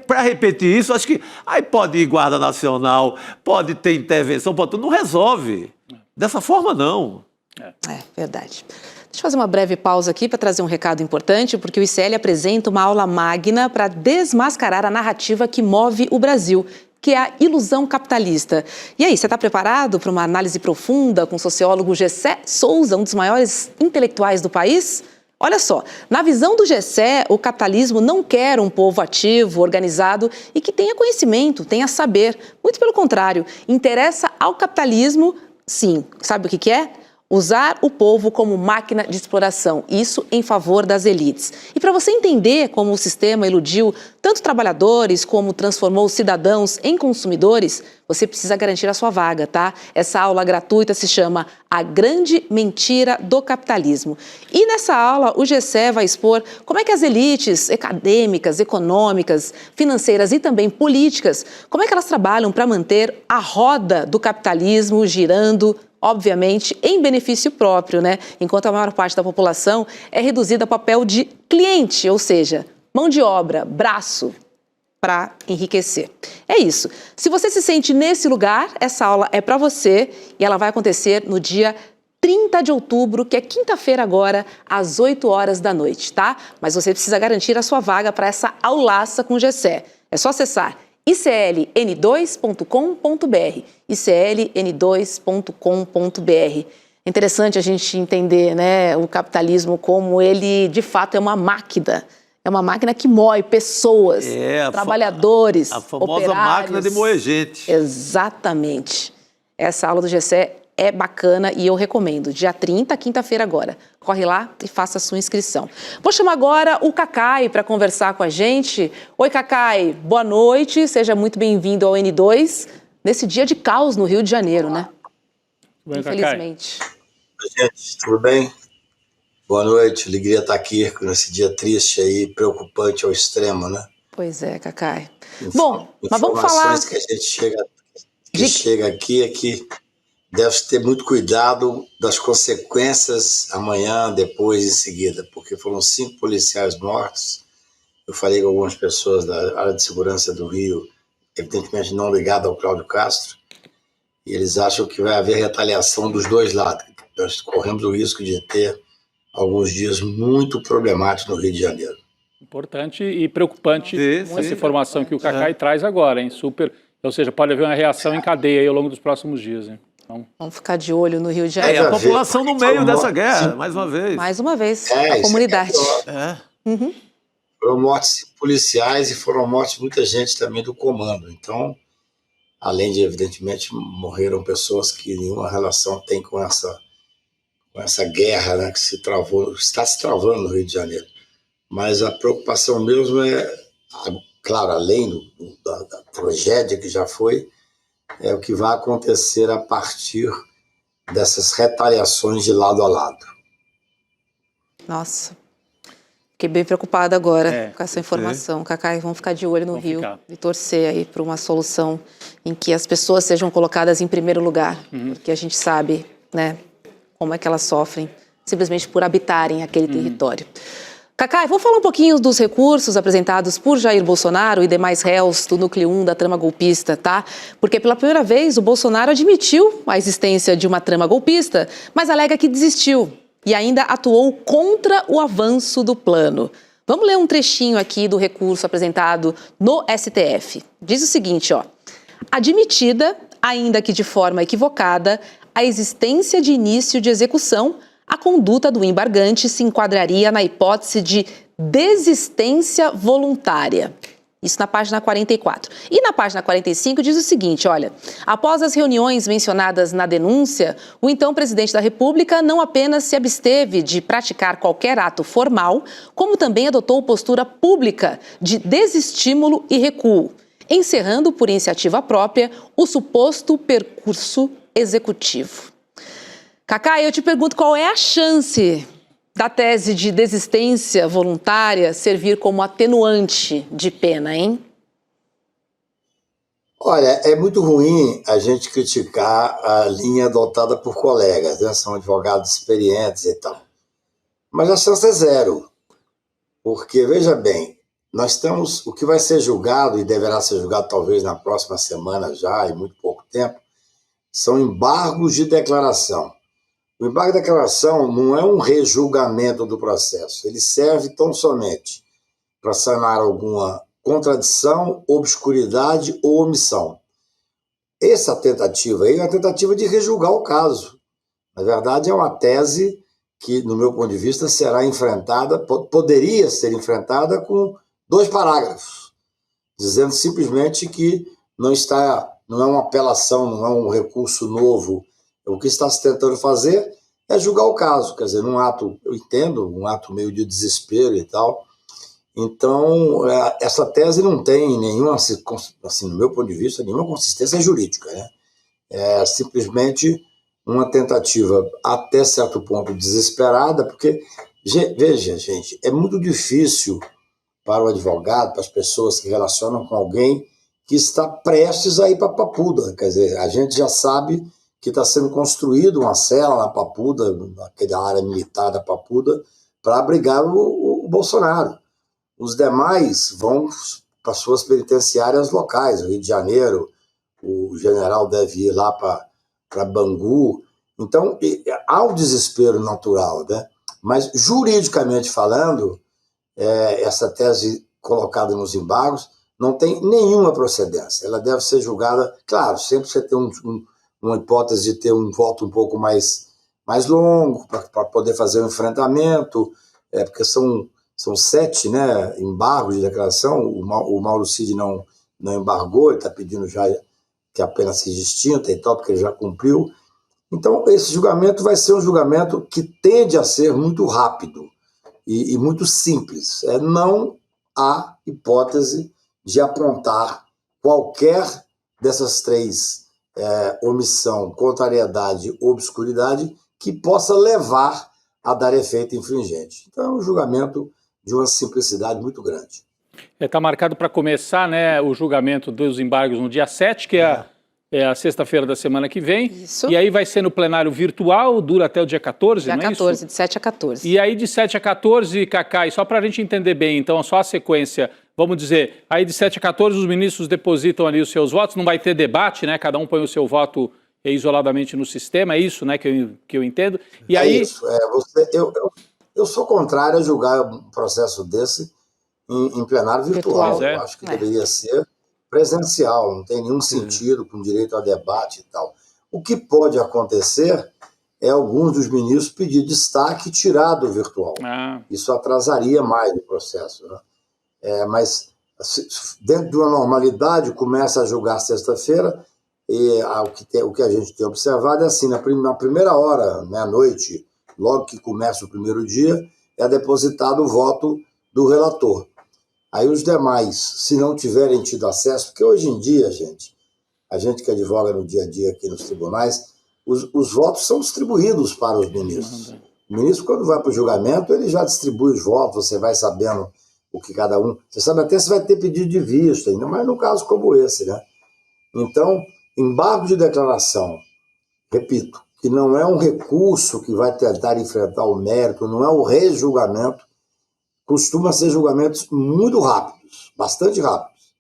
para repetir isso, acho que aí pode ir Guarda Nacional, pode ter intervenção, não resolve. Dessa forma, não. Verdade. Deixa eu fazer uma breve pausa aqui para trazer um recado importante, porque o ICL apresenta uma aula magna para desmascarar a narrativa que move o Brasil. que é a ilusão capitalista. E aí, você está preparado para uma análise profunda com o sociólogo Gessé Souza, um dos maiores intelectuais do país? Olha só, na visão do Gessé, o capitalismo não quer um povo ativo, organizado e que tenha conhecimento, tenha saber. Muito pelo contrário, interessa ao capitalismo, sim, sabe o que é? Usar o povo como máquina de exploração, isso em favor das elites. E para você entender como o sistema iludiu tanto trabalhadores como transformou os cidadãos em consumidores, você precisa garantir a sua vaga, tá? Essa aula gratuita se chama A Grande Mentira do Capitalismo. E nessa aula, o Gessé vai expor como é que as elites acadêmicas, econômicas, financeiras e também políticas, como é que elas trabalham para manter a roda do capitalismo girando, obviamente, em benefício próprio, né? Enquanto a maior parte da população é reduzida a papel de cliente, ou seja, mão de obra, braço para enriquecer. É isso. Se você se sente nesse lugar, essa aula é para você e ela vai acontecer no dia 30 de outubro, que é quinta-feira agora, às 8 horas da noite, tá? Mas você precisa garantir a sua vaga para essa aulaça com o Gessé. É só acessar icln2.com.br, icln2.com.br. É interessante a gente entender, né, o capitalismo como ele, de fato, é uma máquina. É uma máquina que moe pessoas, trabalhadores, a famosa operários. Máquina de moer gente. Exatamente. Essa aula do Gessé é bacana e eu recomendo. Dia 30, quinta-feira agora. Corre lá e faça a sua inscrição. Vou chamar agora o Cacai para conversar com a gente. Oi, Cacai. Boa noite. Seja muito bem-vindo ao N2. Nesse dia de caos no Rio de Janeiro, né? Bem, infelizmente. Oi, gente, tudo bem? Boa noite. Alegria estar aqui nesse dia triste aí, preocupante ao extremo, né? Pois é, Cacai. Bom, mas vamos falar... Informações que a gente chega aqui é que deve ter muito cuidado das consequências amanhã, depois, em seguida, porque foram 5 policiais mortos. Eu falei com algumas pessoas da área de segurança do Rio, evidentemente não ligado ao Cláudio Castro, e eles acham que vai haver retaliação dos dois lados. Nós corremos o risco de ter alguns dias muito problemáticos no Rio de Janeiro. Importante e preocupante essa informação que o Cacai traz agora, hein? Super, ou seja, pode haver uma reação em cadeia aí ao longo dos próximos dias, hein? Então... Vamos ficar de olho no Rio de Janeiro. A população no meio dessa guerra, mais uma vez. Mais uma vez, a comunidade. Foram mortes policiais e foram mortes muita gente também do comando. Então, além de, evidentemente, morreram pessoas que nenhuma relação tem com essa guerra, né, que está se travando no Rio de Janeiro. Mas a preocupação mesmo claro, além da tragédia que já foi, é o que vai acontecer a partir dessas retaliações de lado a lado. Nossa, fiquei bem preocupada agora com essa informação. Cacai, vamos ficar de olho no Rio e torcer aí para uma solução em que as pessoas sejam colocadas em primeiro lugar, porque a gente sabe, né, como é que elas sofrem simplesmente por habitarem aquele território. Cacai, vamos falar um pouquinho dos recursos apresentados por Jair Bolsonaro e demais réus do núcleo 1 da trama golpista, tá? Porque pela primeira vez o Bolsonaro admitiu a existência de uma trama golpista, mas alega que desistiu e ainda atuou contra o avanço do plano. Vamos ler um trechinho aqui do recurso apresentado no STF. Diz o seguinte, ó: admitida, ainda que de forma equivocada, a existência de início de execução, a conduta do embargante se enquadraria na hipótese de desistência voluntária. Isso na página 44. E na página 45 diz o seguinte, olha: após as reuniões mencionadas na denúncia, o então presidente da República não apenas se absteve de praticar qualquer ato formal, como também adotou postura pública de desestímulo e recuo, encerrando por iniciativa própria o suposto percurso executivo. Cacai, eu te pergunto qual é a chance da tese de desistência voluntária servir como atenuante de pena, hein? Olha, é muito ruim a gente criticar a linha adotada por colegas, né? São advogados experientes e tal. Mas a chance é zero. Porque, veja bem, nós temos o que vai ser julgado, e deverá ser julgado talvez na próxima semana já, em muito pouco tempo, são embargos de declaração. O embargo de declaração não é um rejulgamento do processo, ele serve tão somente para sanar alguma contradição, obscuridade ou omissão. Essa tentativa aí é uma tentativa de rejulgar o caso. Na verdade, é uma tese que, no meu ponto de vista, será enfrentada, poderia ser enfrentada com 2 parágrafos, dizendo simplesmente que não é uma apelação, não é um recurso novo. O que está se tentando fazer é julgar o caso, quer dizer, num ato, eu entendo, um ato meio de desespero e tal. Então, essa tese não tem nenhuma, assim, no meu ponto de vista, nenhuma consistência jurídica, né? É simplesmente uma tentativa, até certo ponto, desesperada, porque, veja, gente, é muito difícil para o advogado, para as pessoas que relacionam com alguém que está prestes a ir para Papuda. Quer dizer, a gente já sabe que está sendo construída uma cela na Papuda, naquela área militar da Papuda, para abrigar o Bolsonaro. Os demais vão para suas penitenciárias locais, Rio de Janeiro, o general deve ir lá para Bangu. Então, há um desespero natural, né? Mas, juridicamente falando, essa tese colocada nos embargos não tem nenhuma procedência. Ela deve ser julgada, claro, sempre você tem uma hipótese de ter um voto um pouco mais longo para poder fazer um enfrentamento, porque são 7, né, embargos de declaração. O Mauro Cid não embargou, ele está pedindo já que a pena seja extinta e tal, porque ele já cumpriu. Então, esse julgamento vai ser um julgamento que tende a ser muito rápido e muito simples. Não há hipótese de apontar qualquer dessas 3, omissão, contrariedade, obscuridade, que possa levar a dar efeito infringente. Então, é um julgamento de uma simplicidade muito grande. Está marcado para começar, né, o julgamento dos embargos no dia 7, que é a sexta-feira da semana que vem. Isso. E aí vai ser no plenário virtual, dura até o dia 14, dia não é 14, isso? de 7 a 14. E aí de 7 a 14, Cacá, e só para a gente entender bem, então, só a sequência, vamos dizer, aí de 7 a 14 os ministros depositam ali os seus votos, não vai ter debate, né, cada um põe o seu voto isoladamente no sistema, é isso, né, que eu entendo. E aí... isso, eu sou contrário a julgar um processo desse em plenário virtual. Eu acho que deveria ser presencial, não tem nenhum sentido com direito a debate e tal. O que pode acontecer é alguns dos ministros pedir destaque e tirar do virtual. Isso atrasaria mais o processo, né? Mas dentro de uma normalidade, começa a julgar sexta-feira, e o que a gente tem observado é assim, na primeira hora, meia-noite, logo que começa o primeiro dia, é depositado o voto do relator. Aí os demais, se não tiverem tido acesso, porque hoje em dia, a gente que advoga no dia a dia aqui nos tribunais, os votos são distribuídos para os ministros. O ministro, quando vai para o julgamento, ele já distribui os votos, você vai sabendo o que cada um... Você sabe até se vai ter pedido de vista, ainda mais num caso como esse, né? Então, embargo de declaração, repito, que não é um recurso que vai tentar enfrentar o mérito, não é o rejulgamento, costuma ser julgamentos muito rápidos, bastante rápidos.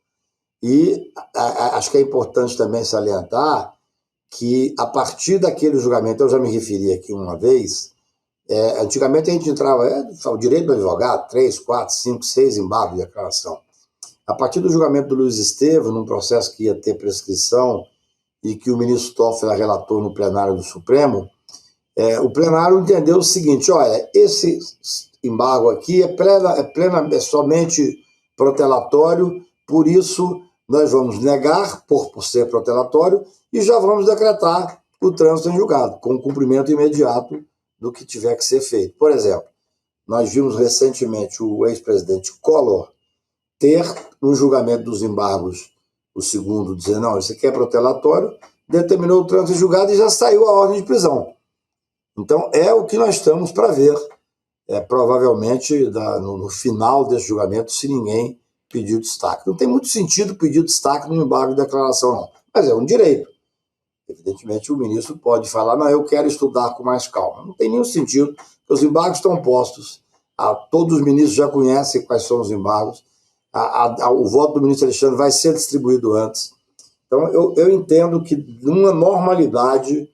E acho que é importante também salientar que, a partir daquele julgamento, eu já me referi aqui uma vez, antigamente a gente entrava, o direito do advogado, 3, 4, 5, 6 embargos de declaração. A partir do julgamento do Luiz Estevam, num processo que ia ter prescrição e que o ministro Toffoli relatou no plenário do Supremo, o plenário entendeu o seguinte: olha, esse embargo aqui é somente protelatório, por isso nós vamos negar, por ser protelatório, e já vamos decretar o trânsito em julgado, com o cumprimento imediato do que tiver que ser feito. Por exemplo, nós vimos recentemente o ex-presidente Collor ter, no julgamento dos embargos, o segundo, dizer, não, isso aqui é protelatório, determinou o trânsito em julgado e já saiu a ordem de prisão. Então, é o que nós estamos para ver, provavelmente, no final desse julgamento, se ninguém pediu destaque. Não tem muito sentido pedir destaque no embargo de declaração, não. Mas é um direito. Evidentemente, o ministro pode falar, não, eu quero estudar com mais calma. Não tem nenhum sentido, porque os embargos estão postos. Todos os ministros já conhecem quais são os embargos. O voto do ministro Alexandre vai ser distribuído antes. Então, eu entendo que, numa normalidade,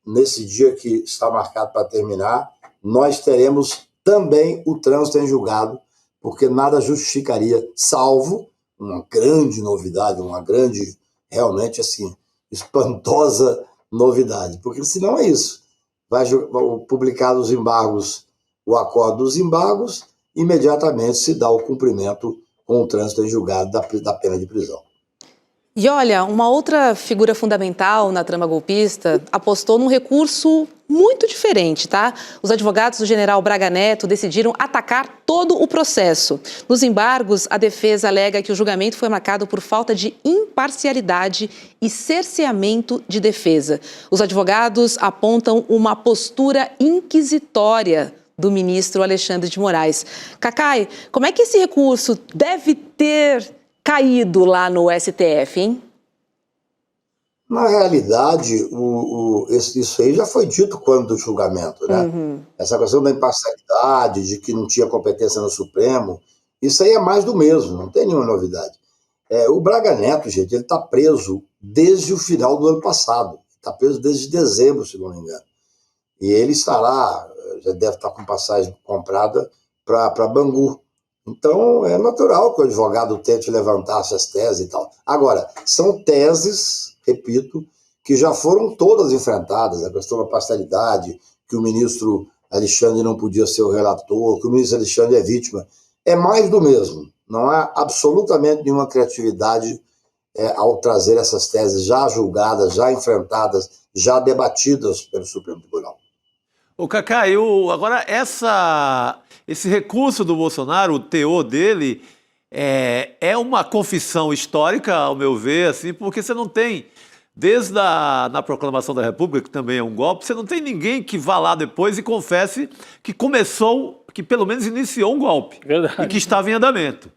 nesse dia que está marcado para terminar, nós teremos também o trânsito em julgado, porque nada justificaria, salvo uma grande novidade, uma grande, realmente assim, espantosa novidade, porque senão é isso. Vai publicar os embargos, o acordo dos embargos, imediatamente se dá o cumprimento com o trânsito em julgado da pena de prisão. E olha, uma outra figura fundamental na trama golpista apostou num recurso muito diferente, tá? Os advogados do general Braga Neto decidiram atacar todo o processo. Nos embargos, a defesa alega que o julgamento foi marcado por falta de imparcialidade e cerceamento de defesa. Os advogados apontam uma postura inquisitória do ministro Alexandre de Moraes. Cacai, como é que esse recurso deve ter caído lá no STF, hein? Na realidade, isso aí já foi dito quando do julgamento, né? Essa questão da imparcialidade, de que não tinha competência no Supremo, isso aí é mais do mesmo, não tem nenhuma novidade. O Braga Neto, gente, ele está preso desde o final do ano passado, está preso desde dezembro, se não me engano. E ele estará, já deve estar com passagem comprada para Bangu. Então, é natural que o advogado tente levantar essas teses e tal. Agora, são teses, repito, que já foram todas enfrentadas. A questão da parcialidade, que o ministro Alexandre não podia ser o relator, que o ministro Alexandre é vítima. É mais do mesmo. Não há absolutamente nenhuma criatividade ao trazer essas teses já julgadas, já enfrentadas, já debatidas pelo Supremo Tribunal. Ô, Cacai, agora esse recurso do Bolsonaro, o teor dele, é uma confissão histórica, ao meu ver, assim, porque você não tem, desde na proclamação da República, que também é um golpe, você não tem ninguém que vá lá depois e confesse que começou, que pelo menos iniciou um golpe. Verdade. E que estava em andamento.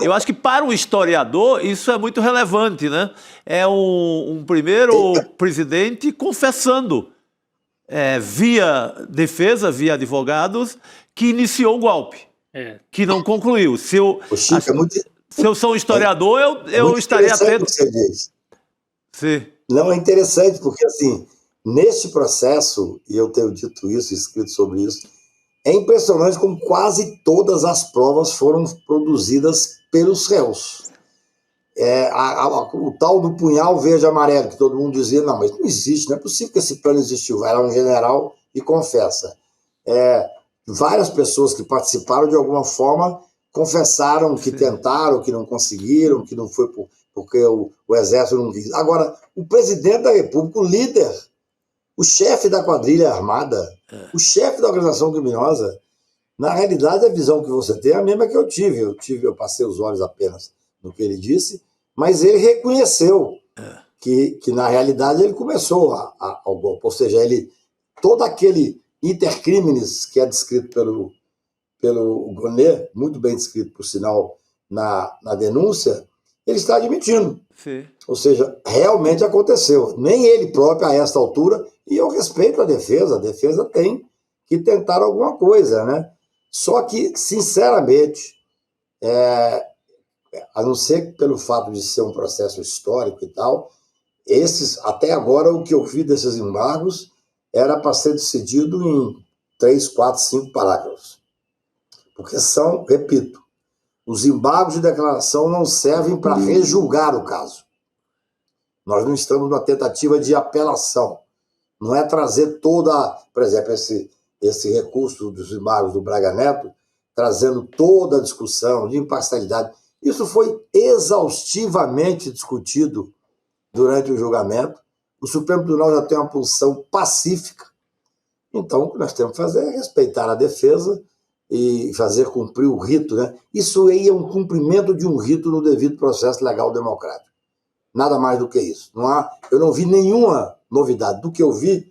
Eu acho que para um historiador isso é muito relevante, né? É um primeiro presidente confessando, via defesa, via advogados, que iniciou o golpe, que não concluiu. Se eu sou um historiador, eu estaria atento. Sim. Não, é interessante, porque assim, neste processo, e eu tenho dito isso, escrito sobre isso, é impressionante como quase todas as provas foram produzidas pelos réus. O tal do punhal verde amarelo, que todo mundo dizia, não, mas não existe, não é possível que esse plano existiu. Vai lá um general e confessa. Várias pessoas que participaram, de alguma forma, confessaram que tentaram, que não conseguiram, que não foi porque o exército não quis. Agora, o presidente da República, o líder, o chefe da quadrilha armada, o chefe da organização criminosa, na realidade, a visão que você tem é a mesma que eu tive. Eu passei os olhos apenas no que ele disse, mas ele reconheceu que na realidade, ele começou ao golpe. Ou seja, todo aquele intercrimes que é descrito pelo Gonê, muito bem descrito, por sinal, na denúncia, ele está admitindo. Sim. Ou seja, realmente aconteceu. Nem ele próprio, a esta altura, e eu respeito a defesa tem que tentar alguma coisa, né? Só que, sinceramente, a não ser pelo fato de ser um processo histórico e tal, até agora, o que eu vi desses embargos era para ser decidido em 3, 4, 5 parágrafos. Porque são, repito, os embargos de declaração não servem para rejulgar o caso. Nós não estamos numa tentativa de apelação. Não é trazer por exemplo, esse recurso dos embargos do Braga Neto, trazendo toda a discussão de imparcialidade. Isso foi exaustivamente discutido durante o julgamento. O Supremo Tribunal já tem uma posição pacífica. Então, o que nós temos que fazer é respeitar a defesa e fazer cumprir o rito, né? Isso aí é um cumprimento de um rito no devido processo legal democrático. Nada mais do que isso. Eu não vi nenhuma novidade. Do que eu vi,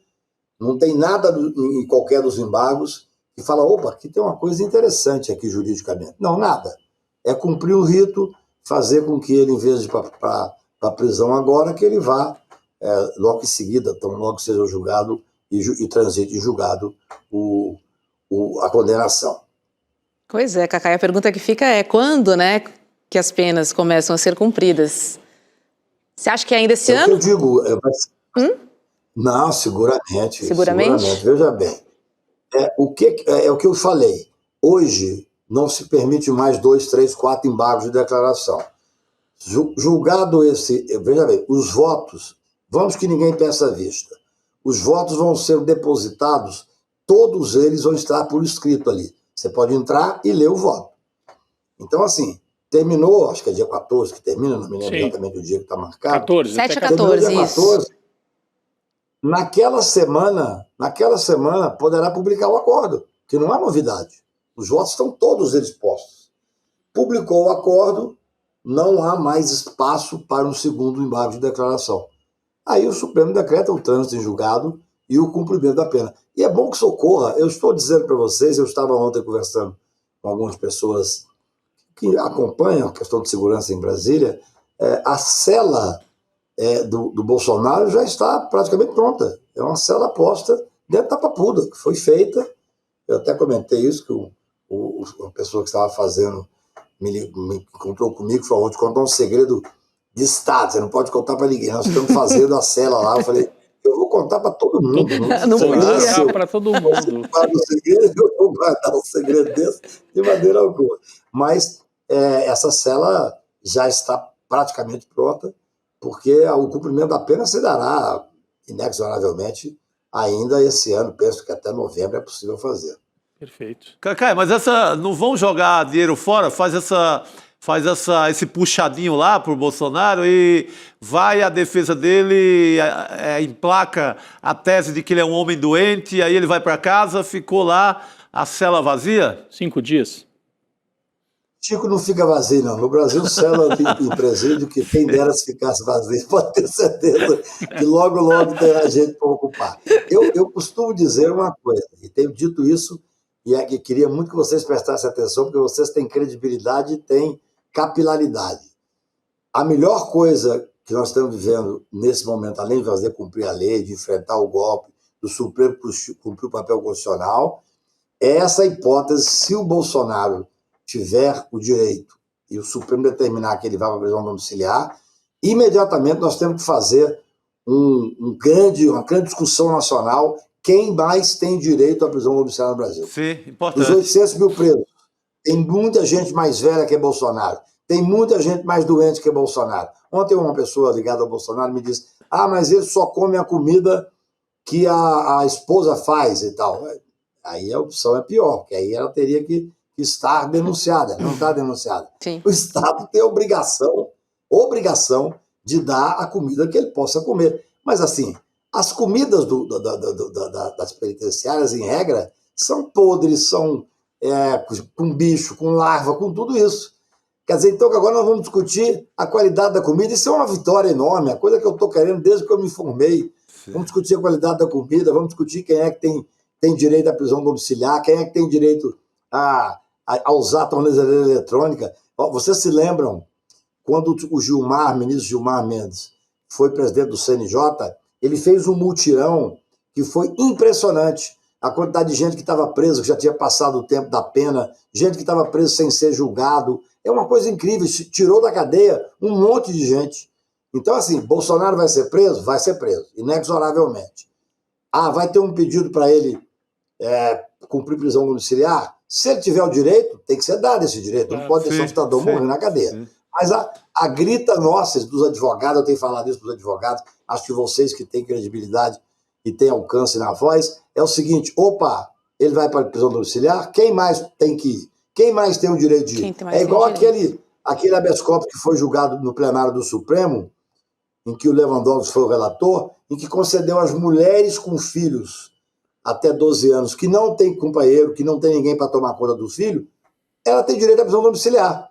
não tem nada em qualquer dos embargos que fala, opa, aqui tem uma coisa interessante aqui juridicamente. Não, nada. É cumprir o rito, fazer com que ele, em vez de ir para a prisão agora, que ele vá logo em seguida, então logo seja julgado e transite em julgado a condenação. Pois é, Cacai, a pergunta que fica é quando, né, que as penas começam a ser cumpridas? Você acha que é ainda esse ano? Eu digo, não, seguramente. Seguramente? Veja bem, o que eu falei. Hoje, não se permite mais 2, 3, 4 embargos de declaração. Julgado esse, veja bem, os votos, vamos que ninguém peça vista, os votos vão ser depositados, todos eles vão estar por escrito ali. Você pode entrar e ler o voto. Então, assim, terminou, acho que é dia 14 que termina, não me lembro exatamente o dia que está marcado. 14, 7 a Terminou 14, dia isso. 14. Naquela semana poderá publicar o acordo, que não há novidade. Os votos estão todos eles postos. Publicou o acordo, não há mais espaço para um segundo embargo de declaração. Aí o Supremo decreta o trânsito em julgado e o cumprimento da pena. E é bom que socorra. Eu estou dizendo para vocês, eu estava ontem conversando com algumas pessoas que acompanham a questão de segurança em Brasília, a cela do Bolsonaro já está praticamente pronta. É uma cela posta dentro da Papuda, que foi feita. Eu até comentei isso, que a pessoa que estava fazendo me encontrou comigo e falou: vou te contar um segredo de Estado, você não pode contar para ninguém. Nós estamos fazendo a cela lá. Eu falei, eu vou contar para todo mundo. Não Claro, para todo mundo. Eu vou guardar um segredo desse de maneira alguma. Mas essa cela já está praticamente pronta, porque o cumprimento da pena se dará inexoravelmente ainda esse ano. Penso que até novembro é possível fazer. Perfeito. Cacai, mas não vão jogar dinheiro fora? Faz esse puxadinho lá pro Bolsonaro e vai a defesa dele, emplaca a tese de que ele é um homem doente, aí ele vai para casa, ficou lá a cela vazia? 5 dias. Chico não fica vazio, não. No Brasil, cela em presídio, que quem dera se ficasse vazio, pode ter certeza que logo, logo terá gente para ocupar. Eu costumo dizer uma coisa, e tenho dito isso, e que queria muito que vocês prestassem atenção, porque vocês têm credibilidade e têm capilaridade. A melhor coisa que nós estamos vivendo nesse momento, além de fazer cumprir a lei, de enfrentar o golpe, do Supremo cumprir o papel constitucional, é essa hipótese: se o Bolsonaro tiver o direito e o Supremo determinar que ele vá para a prisão domiciliar, imediatamente nós temos que fazer uma grande discussão nacional: quem mais tem direito à prisão domiciliar no Brasil? Sim, importante. Dos 800 mil presos, tem muita gente mais velha que Bolsonaro, tem muita gente mais doente que Bolsonaro. Ontem uma pessoa ligada ao Bolsonaro me disse: mas ele só come a comida que a esposa faz e tal. Aí a opção é pior, porque aí ela teria que estar denunciada, não está denunciada. Sim. O Estado tem obrigação de dar a comida que ele possa comer. Mas assim, as comidas das penitenciárias, em regra, são podres, são com bicho, com larva, com tudo isso. Quer dizer, então, que agora nós vamos discutir a qualidade da comida. Isso é uma vitória enorme, a coisa que eu estou querendo desde que eu me formei. Sim. Vamos discutir a qualidade da comida, vamos discutir quem é que tem direito à prisão domiciliar, quem é que tem direito a usar a tornozeleira eletrônica. Vocês se lembram, quando o ministro Gilmar Mendes, foi presidente do CNJ, ele fez um mutirão que foi impressionante. A quantidade de gente que estava presa, que já tinha passado o tempo da pena, gente que estava presa sem ser julgado. É uma coisa incrível, tirou da cadeia um monte de gente. Então, assim, Bolsonaro vai ser preso? Vai ser preso, inexoravelmente. Vai ter um pedido para ele cumprir prisão domiciliar? Se ele tiver o direito, tem que ser dado esse direito. Não pode deixar o cidadão morrer na cadeia. Sim. Mas a grita nossa, dos advogados, eu tenho falado isso para os advogados, acho que vocês que têm credibilidade e têm alcance na voz, é o seguinte: ele vai para a prisão domiciliar, quem mais tem que ir? Quem mais tem o direito de ir? É igual aquele habeas corpus que foi julgado no plenário do Supremo, em que o Lewandowski foi o relator, em que concedeu às mulheres com filhos até 12 anos, que não tem companheiro, que não tem ninguém para tomar conta do filho, ela tem direito à prisão domiciliar.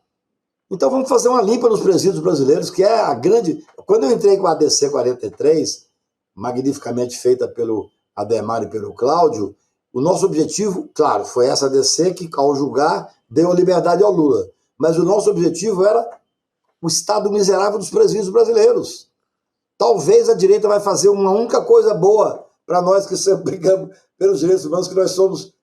Então vamos fazer uma limpa nos presídios brasileiros, que é a grande... Quando eu entrei com a ADC 43, magnificamente feita pelo Adhemar e pelo Cláudio, o nosso objetivo, claro, foi essa ADC que, ao julgar, deu a liberdade ao Lula. Mas o nosso objetivo era o estado miserável dos presídios brasileiros. Talvez a direita vai fazer uma única coisa boa para nós que sempre brigamos pelos direitos humanos, que nós somos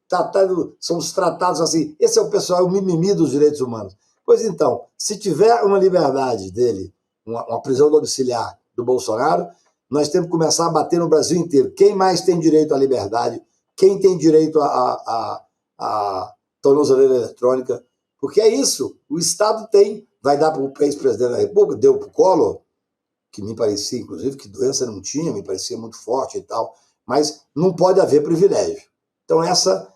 tratados assim. Esse é o pessoal, o mimimi dos direitos humanos. Pois então, se tiver uma liberdade dele, uma prisão domiciliar do Bolsonaro, nós temos que começar a bater no Brasil inteiro. Quem mais tem direito à liberdade? Quem tem direito à tornozeleira eletrônica? Porque é isso, o Estado vai dar para o ex-presidente da República, deu para o Collor, que me parecia, inclusive, que doença não tinha, me parecia muito forte e tal, mas não pode haver privilégio. Então essa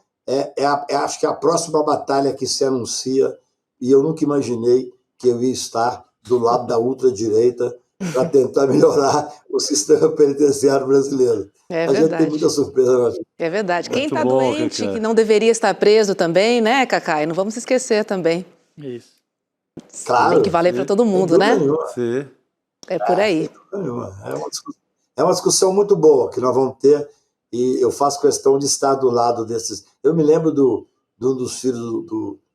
acho que é a próxima batalha que se anuncia, e eu nunca imaginei que eu ia estar do lado da ultradireita para tentar melhorar o sistema penitenciário brasileiro. É a verdade. gente tem muita surpresa na vida. É verdade. Quem Muito está bom, doente, Cacá. que não deveria estar preso também, né, Cacá? E não vamos esquecer também. Isso. Claro, Tem que valer para todo mundo, sem né? dúvida nenhuma. Sim. É por aí. É uma discussão muito boa que nós vamos ter, e eu faço questão de estar do lado desses. Eu me lembro de um dos filhos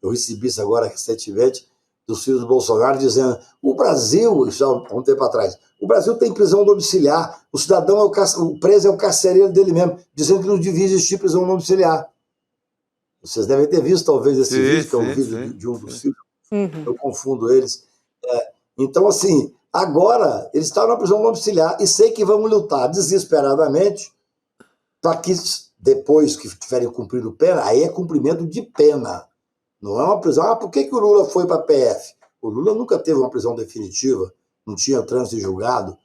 eu recebi isso agora recentemente, dos filhos do Bolsonaro, dizendo: o Brasil, já há um tempo atrás, o Brasil tem prisão domiciliar, o cidadão o preso é o carcereiro dele mesmo, dizendo que não devia existir prisão domiciliar. Vocês devem ter visto, talvez, esse vídeo, que é um vídeo de um dos filhos. Eu confundo eles. Então, assim, agora eles estão na prisão domiciliar e sei que vamos lutar desesperadamente para que, depois que tiverem cumprido pena, aí é cumprimento de pena. Não é uma prisão. Por que o Lula foi para a PF? O Lula nunca teve uma prisão definitiva, não tinha trânsito julgado.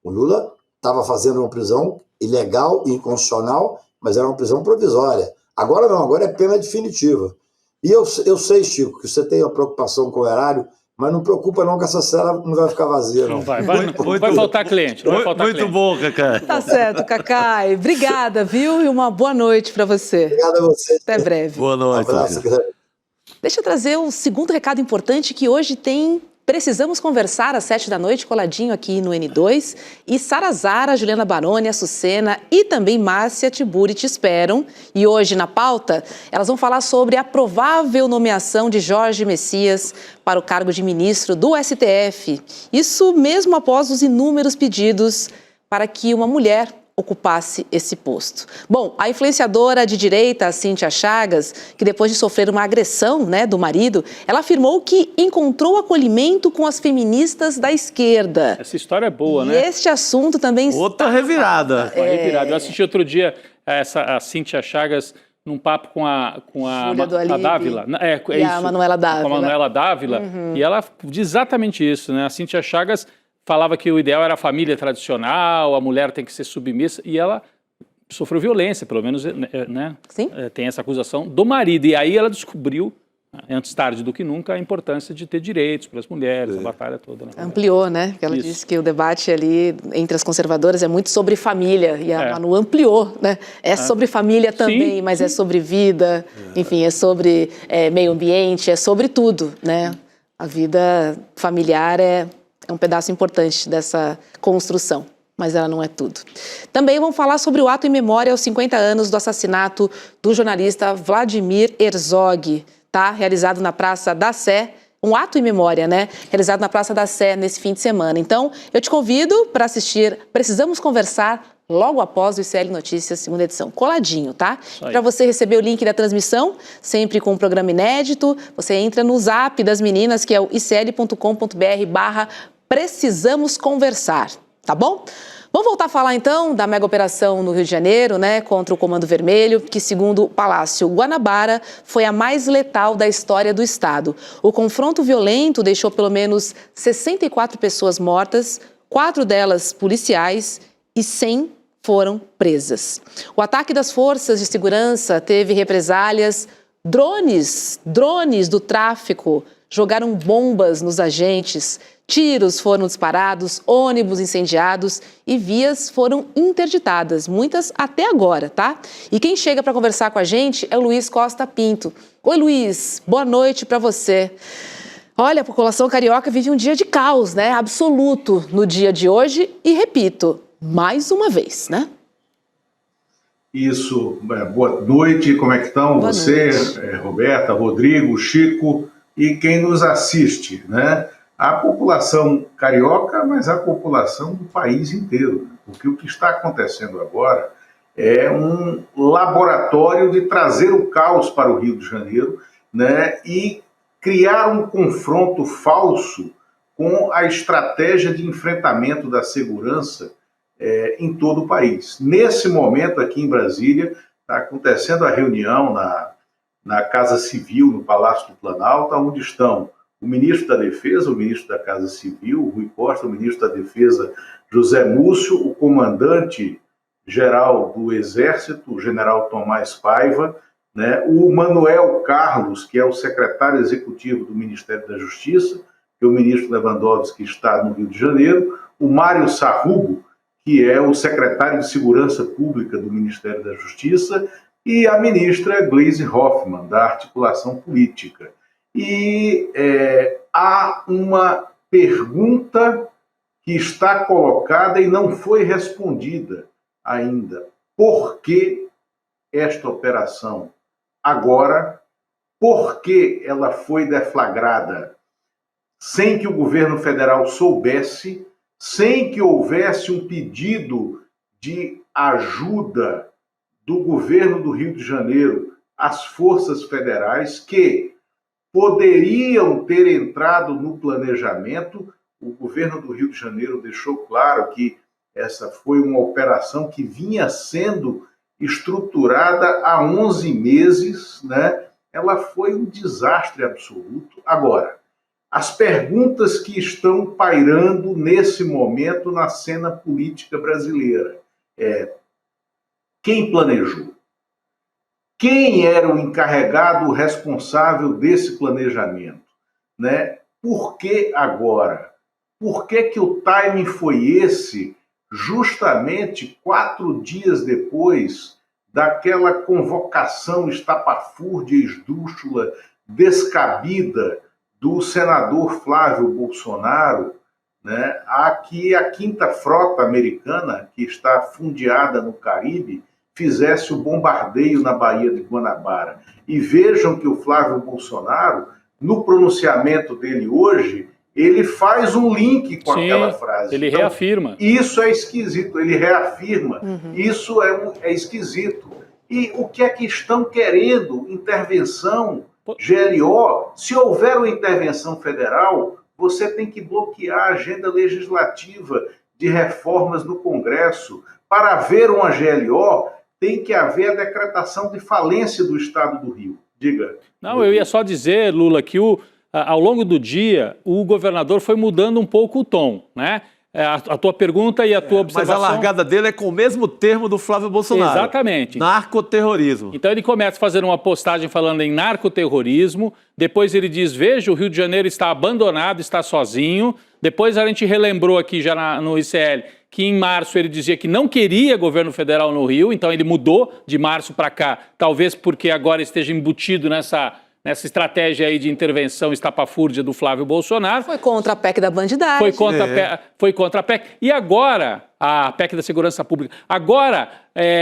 O Lula estava fazendo uma prisão ilegal e inconstitucional, mas era uma prisão provisória. Agora não, agora é pena definitiva. E eu sei, Chico, que você tem uma preocupação com o erário, mas não preocupa não que essa cela não vai ficar vazia, não. Não vai faltar cliente. Não vai faltar Muito cliente. bom, Cacá. Tá certo, Cacá. Obrigada, viu? E uma boa noite para você. Obrigado a você. Até breve. Boa Um noite. abraço. Deixa eu trazer o segundo recado importante, que hoje tem Precisamos Conversar às 7h, coladinho aqui no N2. E Sara Zara, Juliana Baroni, Açucena e também Márcia Tiburi te esperam. E hoje, na pauta, elas vão falar sobre a provável nomeação de Jorge Messias para o cargo de ministro do STF. Isso mesmo após os inúmeros pedidos para que uma mulher ocupasse esse posto. Bom, a influenciadora de direita, Cíntia Chagas, que depois de sofrer uma agressão, do marido, ela afirmou que encontrou acolhimento com as feministas da esquerda. Essa história é boa, E né? este assunto também Outra revirada. Uma revirada. Eu assisti outro dia a Cíntia Chagas num papo com a Júlia do Alibe. Dávila. E a Manuela Dávila. Com a Manuela Dávila. E ela diz exatamente isso, né? A Cíntia Chagas falava que o ideal era a família tradicional, a mulher tem que ser submissa, e ela sofreu violência, pelo menos, né? Sim. Tem essa acusação do marido. E aí ela descobriu, antes tarde do que nunca, a importância de ter direitos para as mulheres, a batalha toda. Né? Ampliou, né? Que ela Isso. disse que o debate ali entre as conservadoras é muito sobre família. E a Manu ampliou, né? É sobre família também, mas é sobre vida, enfim, é sobre meio ambiente, é sobre tudo, né? A vida familiar é um pedaço importante dessa construção, mas ela não é tudo. Também vamos falar sobre o ato em memória aos 50 anos do assassinato do jornalista Vladimir Herzog, tá? Realizado na Praça da Sé, um ato em memória, né? Realizado na Praça da Sé nesse fim de semana. Então, eu te convido para assistir Precisamos Conversar logo após o ICL Notícias, segunda edição. Coladinho, tá? Para você receber o link da transmissão, sempre com um programa inédito, você entra no zap das meninas, que é o icl.com.br/Precisamos Conversar, tá bom? Vamos voltar a falar então da mega operação no Rio de Janeiro, né, contra o Comando Vermelho, que segundo o Palácio Guanabara foi a mais letal da história do estado. O confronto violento deixou pelo menos 64 pessoas mortas, 4 delas policiais e 100 foram presas. O ataque das forças de segurança teve represálias. Drones do tráfico jogaram bombas nos agentes, tiros foram disparados, ônibus incendiados e vias foram interditadas, muitas até agora, tá? E quem chega para conversar com a gente é o Luiz Costa Pinto. Oi, Luiz, boa noite para você. Olha, a população carioca vive um dia de caos, né? Absoluto no dia de hoje e, repito, mais uma vez, né? Isso, boa noite, como é que estão Boa você, noite. Roberta, Rodrigo, Chico e quem nos assiste, né? A população carioca, mas a população do país inteiro, porque o que está acontecendo agora é um laboratório de trazer o caos para o Rio de Janeiro, né? E criar um confronto falso com a estratégia de enfrentamento da segurança em todo o país. Nesse momento, aqui em Brasília, está acontecendo a reunião na Casa Civil, no Palácio do Planalto, onde estão o ministro da Defesa, o ministro da Casa Civil, Rui Costa, o ministro da Defesa, José Múcio, o comandante-geral do Exército, o general Tomás Paiva, né, o Manuel Carlos, que é o secretário executivo do Ministério da Justiça, que é o ministro Lewandowski, que está no Rio de Janeiro, o Mário Sarrubo, que é o secretário de Segurança Pública do Ministério da Justiça, e a ministra Gleisi Hoffmann, da Articulação Política. E há uma pergunta que está colocada e não foi respondida ainda. Por que esta operação agora? Por que ela foi deflagrada sem que o governo federal soubesse, sem que houvesse um pedido de ajuda do governo do Rio de Janeiro às forças federais que poderiam ter entrado no planejamento? O governo do Rio de Janeiro deixou claro que essa foi uma operação que vinha sendo estruturada há 11 meses, né? Ela foi um desastre absoluto. Agora, as perguntas que estão pairando nesse momento na cena política brasileira é: quem planejou? Quem era o encarregado, o responsável desse planejamento? Né? Por que agora? Por que o timing foi esse, justamente 4 dias depois daquela convocação estapafúrdia, esdrúxula, descabida do senador Flávio Bolsonaro, né, a que a 5ª Frota Americana, que está fundeada no Caribe, fizesse o bombardeio na Baía de Guanabara. E vejam que o Flávio Bolsonaro, no pronunciamento dele hoje, ele faz um link com aquela frase. Ele reafirma. Isso é esquisito, ele reafirma. Isso é esquisito. E o que é que estão querendo? Intervenção, GLO. Se houver uma intervenção federal, você tem que bloquear a agenda legislativa de reformas no Congresso. Para haver uma GLO, tem que haver a decretação de falência do Estado do Rio. Diga. Não, eu ia só dizer, Lula, que ao longo do dia o governador foi mudando um pouco o tom, né? A tua pergunta e a tua observação... Mas a largada dele é com o mesmo termo do Flávio Bolsonaro. Exatamente. Narcoterrorismo. Então ele começa a fazer uma postagem falando em narcoterrorismo, depois ele diz, veja, o Rio de Janeiro está abandonado, está sozinho. Depois a gente relembrou aqui já no ICL que em março ele dizia que não queria governo federal no Rio, então ele mudou de março para cá, talvez porque agora esteja embutido nessa estratégia aí de intervenção estapafúrdia do Flávio Bolsonaro. Foi contra a PEC da bandidagem. Foi contra a PEC. E agora, a PEC da Segurança Pública. Agora...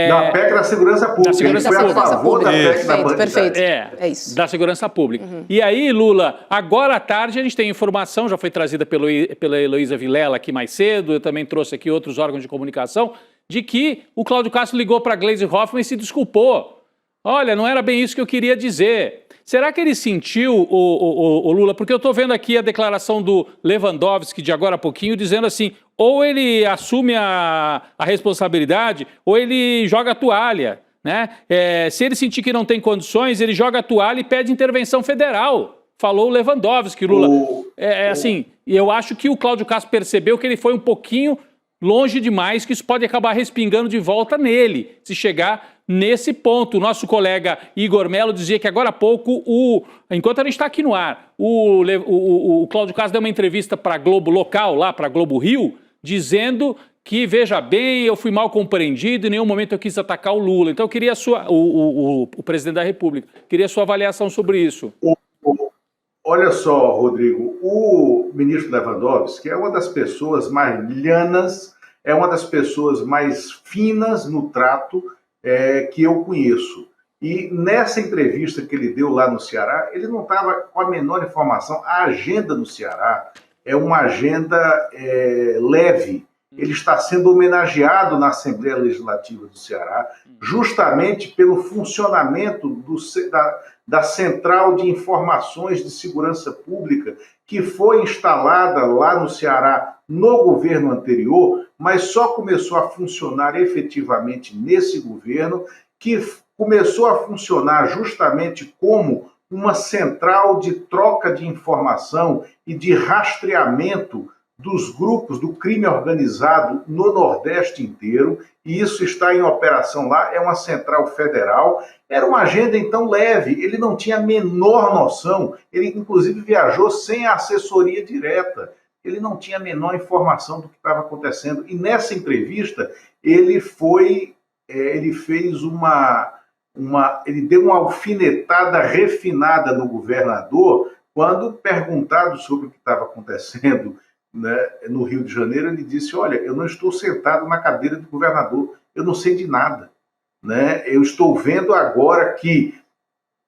Da PEC da Segurança Pública. Ele foi a favor da PEC da bandidagem. Perfeito. É isso. Da Segurança Pública. E aí, Lula, agora à tarde a gente tem informação, já foi trazida pela Heloísa Vilela aqui mais cedo, eu também trouxe aqui outros órgãos de comunicação, de que o Cláudio Castro ligou para a Gleisi Hoffmann e se desculpou. Olha, não era bem isso que eu queria dizer. Será que ele sentiu, o Lula, porque eu estou vendo aqui a declaração do Lewandowski de agora a pouquinho, dizendo assim, ou ele assume a responsabilidade, ou ele joga a toalha, né? Se ele sentir que não tem condições, ele joga a toalha e pede intervenção federal. Falou o Lewandowski, Lula. Assim, eu acho que o Cláudio Castro percebeu que ele foi um pouquinho longe demais, que isso pode acabar respingando de volta nele, se chegar nesse ponto. O nosso colega Igor Melo dizia que agora há pouco, enquanto a gente está aqui no ar, o Cláudio Castro deu uma entrevista para a Globo local, lá para a Globo Rio, dizendo que, veja bem, eu fui mal compreendido, em nenhum momento eu quis atacar o Lula. Então eu queria o presidente da República, queria a sua avaliação sobre isso. Olha só, Rodrigo, o ministro Lewandowski é uma das pessoas mais lianas, é uma das pessoas mais finas no trato que eu conheço. E nessa entrevista que ele deu lá no Ceará, ele não estava com a menor informação. A agenda no Ceará é uma agenda leve. Ele está sendo homenageado na Assembleia Legislativa do Ceará, justamente pelo funcionamento da Central de Informações de Segurança Pública, que foi instalada lá no Ceará no governo anterior, mas só começou a funcionar efetivamente nesse governo, que começou a funcionar justamente como uma central de troca de informação e de rastreamento dos grupos do crime organizado no Nordeste inteiro, e isso está em operação lá, é uma central federal. Era uma agenda, então, leve, ele não tinha a menor noção, ele, inclusive, viajou sem a assessoria direta, ele não tinha a menor informação do que estava acontecendo. E nessa entrevista, ele deu uma alfinetada refinada no governador, quando perguntado sobre o que estava acontecendo, né, no Rio de Janeiro, ele disse: olha, eu não estou sentado na cadeira do governador, eu não sei de nada, né? Eu estou vendo agora que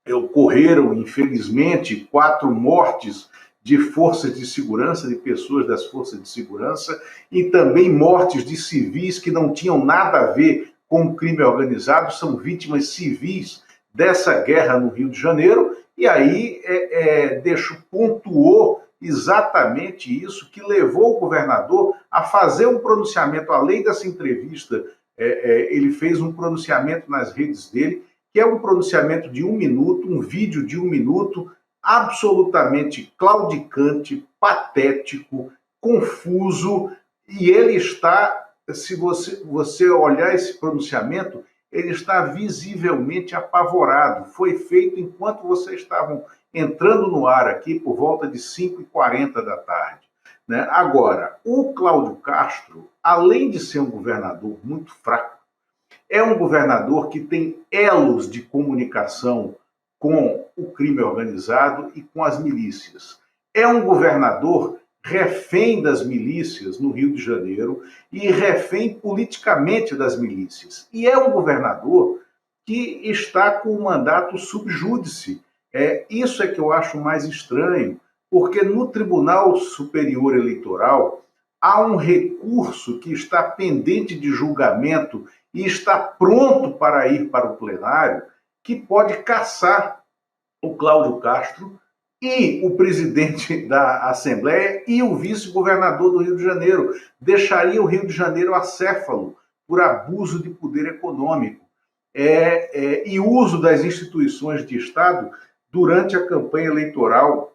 ocorreram, infelizmente, 4 mortes de forças de segurança, de pessoas das forças de segurança, e também mortes de civis que não tinham nada a ver com o crime organizado, são vítimas civis dessa guerra no Rio de Janeiro. E aí pontuou exatamente isso que levou o governador a fazer um pronunciamento, além dessa entrevista, ele fez um pronunciamento nas redes dele, que é um pronunciamento de 1 minuto, um vídeo de 1 minuto, absolutamente claudicante, patético, confuso, e ele está, se você olhar esse pronunciamento, ele está visivelmente apavorado. Foi feito enquanto vocês estavam entrando no ar aqui por volta de 5h40 da tarde, né? Agora, o Cláudio Castro, além de ser um governador muito fraco, é um governador que tem elos de comunicação com o crime organizado e com as milícias. É um governador refém das milícias no Rio de Janeiro e refém politicamente das milícias. E é um governador que está com o mandato sub júdice. Isso é que eu acho mais estranho, porque no Tribunal Superior Eleitoral há um recurso que está pendente de julgamento e está pronto para ir para o plenário, que pode caçar o Cláudio Castro e o presidente da Assembleia e o vice-governador do Rio de Janeiro. Deixaria o Rio de Janeiro acéfalo por abuso de poder econômico e uso das instituições de Estado durante a campanha eleitoral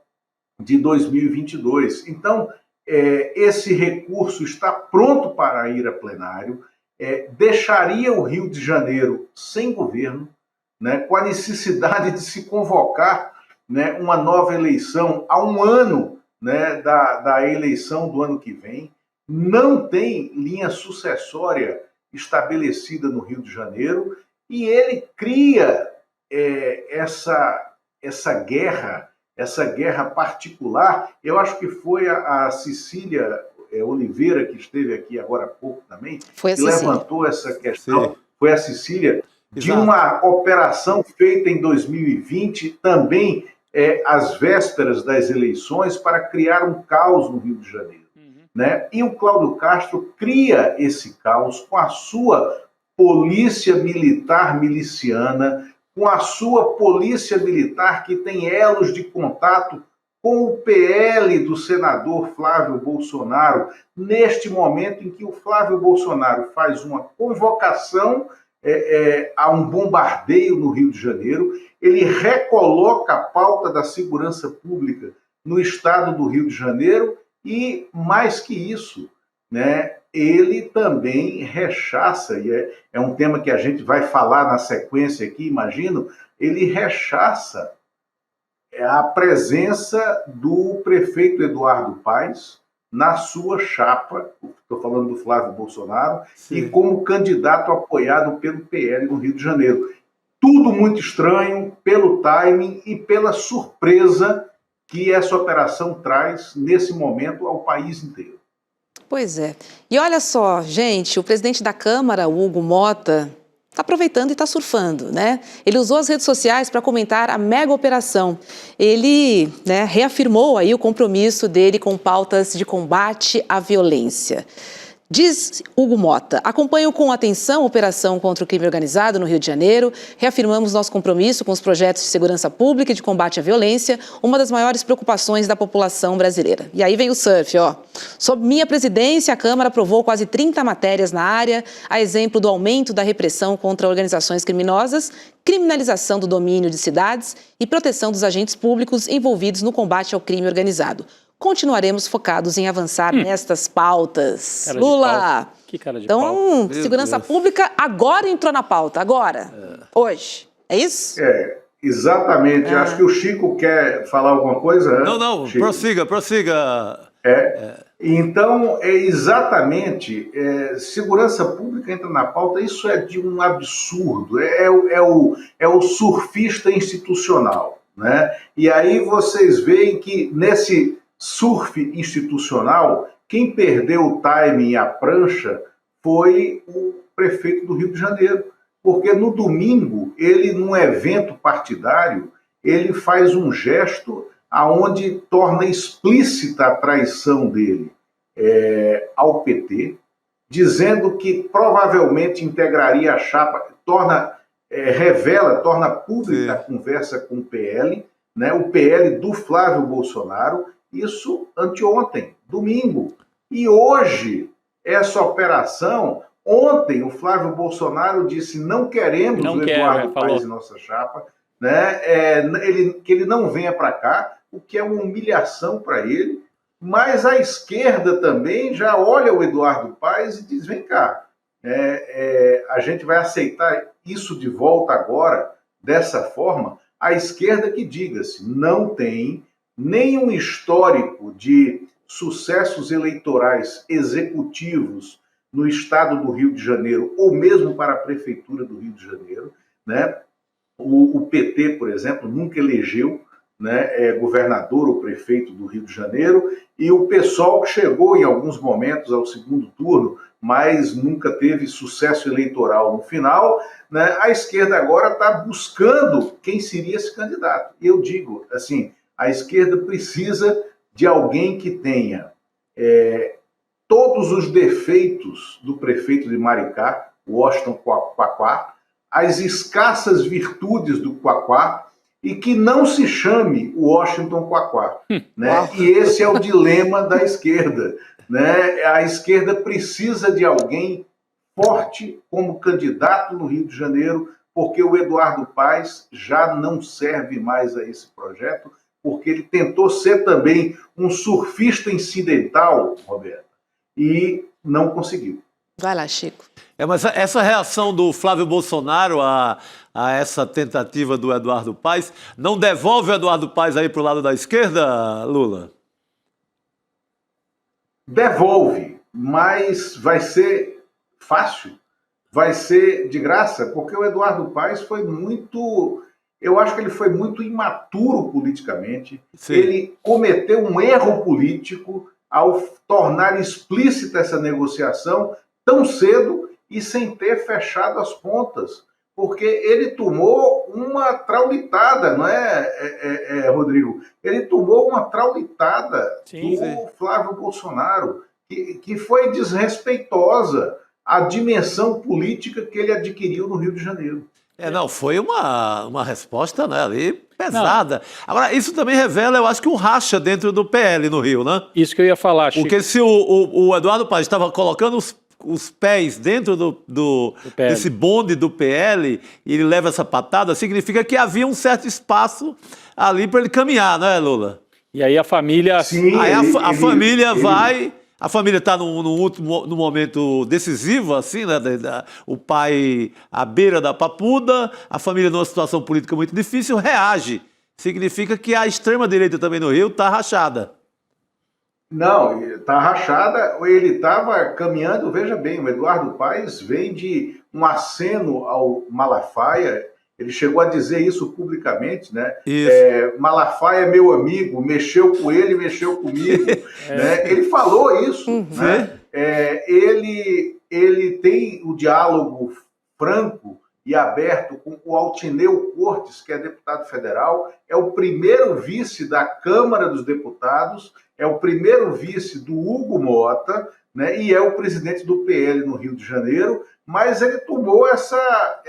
de 2022. Então, esse recurso está pronto para ir a plenário, deixaria o Rio de Janeiro sem governo, né, com a necessidade de se convocar, né, uma nova eleição a 1 ano, né, da eleição do ano que vem. Não tem linha sucessória estabelecida no Rio de Janeiro, e ele cria essa guerra particular. Eu acho que foi a Cecília Oliveira, que esteve aqui agora há pouco também, que levantou essa questão. Sim. Foi a Cecília, de uma operação feita em 2020, também às vésperas das eleições, para criar um caos no Rio de Janeiro. Né? E o Cláudio Castro cria esse caos com a sua polícia militar miliciana, com a sua polícia militar que tem elos de contato com o PL do senador Flávio Bolsonaro, neste momento em que o Flávio Bolsonaro faz uma convocação a um bombardeio no Rio de Janeiro, ele recoloca a pauta da segurança pública no estado do Rio de Janeiro e, mais que isso, né, ele também rechaça, e é um tema que a gente vai falar na sequência aqui, imagino, ele rechaça a presença do prefeito Eduardo Paes na sua chapa, estou falando do Flávio Bolsonaro, sim, e como candidato apoiado pelo PL no Rio de Janeiro. Tudo muito estranho pelo timing e pela surpresa que essa operação traz, nesse momento, ao país inteiro. Pois é. E olha só, gente, o presidente da Câmara, o Hugo Mota, está aproveitando e está surfando, né? Ele usou as redes sociais para comentar a mega operação. Ele, né, reafirmou aí o compromisso dele com pautas de combate à violência. Diz Hugo Mota: acompanho com atenção a operação contra o crime organizado no Rio de Janeiro, reafirmamos nosso compromisso com os projetos de segurança pública e de combate à violência, uma das maiores preocupações da população brasileira. E aí vem o surf, ó. Sob minha presidência, a Câmara aprovou quase 30 matérias na área, a exemplo do aumento da repressão contra organizações criminosas, criminalização do domínio de cidades e proteção dos agentes públicos envolvidos no combate ao crime organizado. Continuaremos focados em avançar nestas pautas. Cara de Lula! pau. Que cara de Então, pau. segurança pública agora entrou na pauta, agora, hoje. É isso? Exatamente. Acho que o Chico quer falar alguma coisa. Não, Chico? prossiga. Então, exatamente, segurança pública entra na pauta, isso é de um absurdo, é o surfista institucional, né? E aí vocês veem que nesse surf institucional, quem perdeu o timing e a prancha foi o prefeito do Rio de Janeiro, porque no domingo, ele, num evento partidário, ele faz um gesto aonde torna explícita a traição dele ao PT, dizendo que provavelmente integraria a chapa, torna pública a conversa com o PL, né, o PL do Flávio Bolsonaro, isso anteontem, domingo. E hoje, essa operação, ontem o Flávio Bolsonaro disse: não queremos o Eduardo Paes em nossa chapa, né, que ele não venha para cá, o que é uma humilhação para ele, mas a esquerda também já olha o Eduardo Paes e diz: vem cá, a gente vai aceitar isso de volta agora, dessa forma. A esquerda que diga-se, não tem nenhum histórico de sucessos eleitorais executivos no estado do Rio de Janeiro, ou mesmo para a prefeitura do Rio de Janeiro, né? O PT, por exemplo, nunca elegeu, né, governador ou prefeito do Rio de Janeiro, e o PSOL chegou em alguns momentos ao segundo turno, mas nunca teve sucesso eleitoral no final, né? A esquerda agora está buscando quem seria esse candidato. Eu digo assim, a esquerda precisa de alguém que tenha todos os defeitos do prefeito de Maricá, Washington Quaquá, as escassas virtudes do Quaquá, e que não se chame Washington Quaquá, né? E esse é o dilema da esquerda, né? A esquerda precisa de alguém forte como candidato no Rio de Janeiro, porque o Eduardo Paes já não serve mais a esse projeto, porque ele tentou ser também um surfista incidental, Roberto, e não conseguiu. Vai lá, Chico. Mas essa reação do Flávio Bolsonaro a essa tentativa do Eduardo Paes não devolve o Eduardo Paes aí para o lado da esquerda, Lula? Devolve, mas vai ser fácil, vai ser de graça, porque o Eduardo Paes foi muito... Eu acho que ele foi muito imaturo politicamente. Sim. Ele cometeu um erro político ao tornar explícita essa negociação tão cedo e sem ter fechado as pontas, porque ele tomou uma traulitada, não é, Rodrigo? Ele tomou uma traulitada do Flávio Bolsonaro, que foi desrespeitosa à dimensão política que ele adquiriu no Rio de Janeiro. Não, foi uma resposta, né, ali pesada. Não. Agora, isso também revela, eu acho que um racha dentro do PL no Rio, né? Isso que eu ia falar, Chico. Porque se o Eduardo Paes estava colocando os pés dentro desse bonde do PL e ele leva essa patada, significa que havia um certo espaço ali para ele caminhar, né, Lula? E aí a família... Sim, aí a família vai... A família está no momento decisivo, assim, né? O pai à beira da papuda, a família numa situação política muito difícil, reage. Significa que a extrema-direita também no Rio está rachada. Não, está rachada, ele estava caminhando, veja bem, o Eduardo Paes vem de um aceno ao Malafaia, ele chegou a dizer isso publicamente, né? Malafaia é meu amigo, mexeu com ele, mexeu comigo. Né? Ele falou isso. Né? Ele tem o diálogo franco e aberto com o Altineu Cortes, que é deputado federal, é o primeiro vice da Câmara dos Deputados, é o primeiro vice do Hugo Mota, né, e é o presidente do PL no Rio de Janeiro, mas ele tomou essa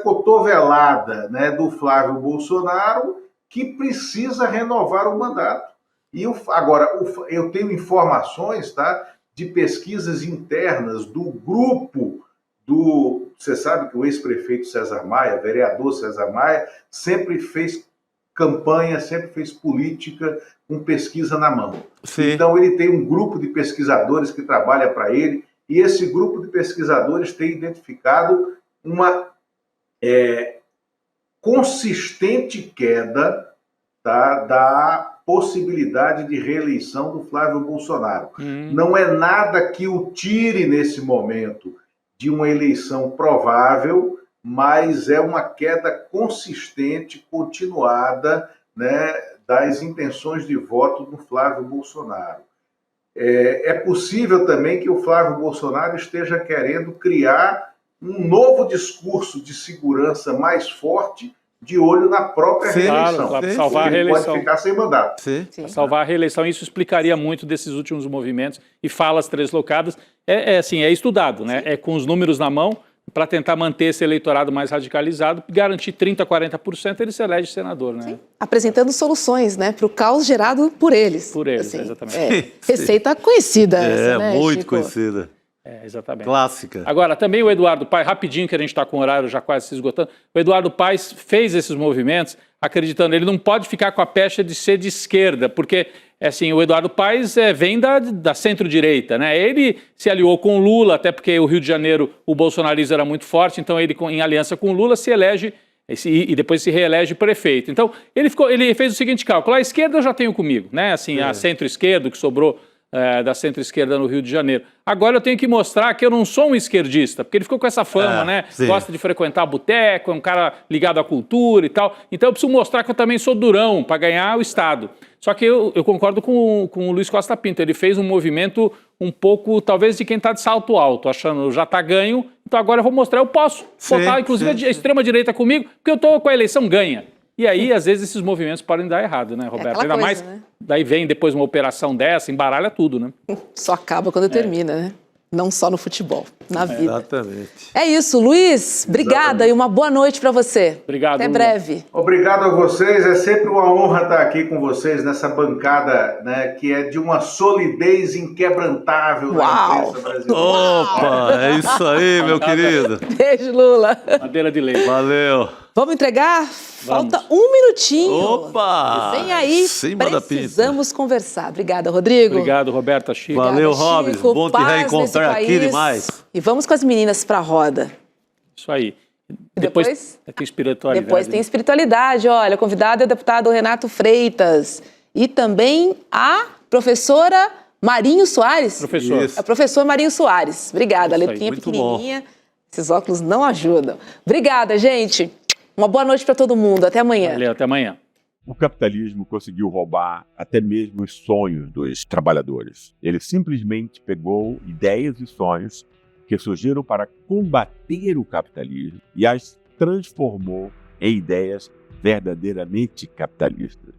cotovelada, né, do Flávio Bolsonaro, que precisa renovar o mandato. E agora, eu tenho informações, tá, de pesquisas internas do grupo Você sabe que o ex-prefeito César Maia, vereador César Maia, sempre fez campanha, sempre fez política com pesquisa na mão. Sim. Então ele tem um grupo de pesquisadores que trabalha para ele, e esse grupo de pesquisadores tem identificado uma consistente queda, tá, da possibilidade de reeleição do Flávio Bolsonaro. Não é nada que o tire nesse momento de uma eleição provável, mas é uma queda consistente, continuada, né, das intenções de voto do Flávio Bolsonaro. É possível também que o Flávio Bolsonaro esteja querendo criar um novo discurso de segurança mais forte, de olho na própria reeleição. Claro, para salvar a reeleição. Pode ficar sem mandato. Para salvar a reeleição. Isso explicaria muito desses últimos movimentos e falas translocadas. É estudado, né? É com os números na mão, para tentar manter esse eleitorado mais radicalizado, garantir 30%, 40%, ele se elege senador, né? Sim. Apresentando soluções, né, para o caos gerado por eles. Por eles, assim, exatamente. Receita conhecida essa, né, muito Chico? Conhecida. Exatamente. Clássica. Agora, também o Eduardo Paes, rapidinho, que a gente está com o horário já quase se esgotando, o Eduardo Paes fez esses movimentos acreditando, ele não pode ficar com a pecha de ser de esquerda, porque assim, o Eduardo Paes vem da centro-direita, né? Ele se aliou com o Lula, até porque o Rio de Janeiro, o bolsonarismo era muito forte, então ele, em aliança com o Lula, se elege e depois se reelege prefeito. Então, ele fez o seguinte cálculo: a esquerda eu já tenho comigo, né? Assim, a centro-esquerda, que sobrou da centro-esquerda no Rio de Janeiro. Agora eu tenho que mostrar que eu não sou um esquerdista, porque ele ficou com essa fama, né? Sim. Gosta de frequentar boteco, é um cara ligado à cultura e tal. Então eu preciso mostrar que eu também sou durão para ganhar o Estado. Só que eu concordo com o Luiz Costa Pinto. Ele fez um movimento um pouco, talvez, de quem está de salto alto, achando já está ganho, então agora eu vou mostrar, eu posso botar, inclusive, a extrema-direita comigo, porque eu estou com a eleição ganha. E aí, às vezes, esses movimentos podem dar errado, né, Roberto? Ainda coisa, mais, né? Daí vem depois uma operação dessa, embaralha tudo, né? Só acaba quando termina, né? Não só no futebol, na vida. Exatamente. É isso, Luiz. Obrigada e uma boa noite para você. Obrigado. Até breve. Obrigado a vocês. É sempre uma honra estar aqui com vocês nessa bancada, né, que é de uma solidez inquebrantável da imprensa brasileira. Opa, é isso aí, meu querido. Beijo, Lula. Madeira de lei. Valeu. Vamos entregar? Falta um minutinho. Opa! Vem aí, precisamos conversar. Obrigada, Rodrigo. Obrigado, Roberta, Chico. Valeu, Robson. Bom te reencontrar aqui demais. E vamos com as meninas para a roda. Isso aí. Depois tem espiritualidade. Depois tem espiritualidade. Olha, a convidada é o deputado Renato Freitas. E também a professora Marinho Soares. A professora Marinho Soares. Obrigada, a letrinha pequenininha. Bom. Esses óculos não ajudam. Obrigada, gente. Uma boa noite para todo mundo. Até amanhã. Valeu, até amanhã. O capitalismo conseguiu roubar até mesmo os sonhos dos trabalhadores. Ele simplesmente pegou ideias e sonhos que surgiram para combater o capitalismo e as transformou em ideias verdadeiramente capitalistas.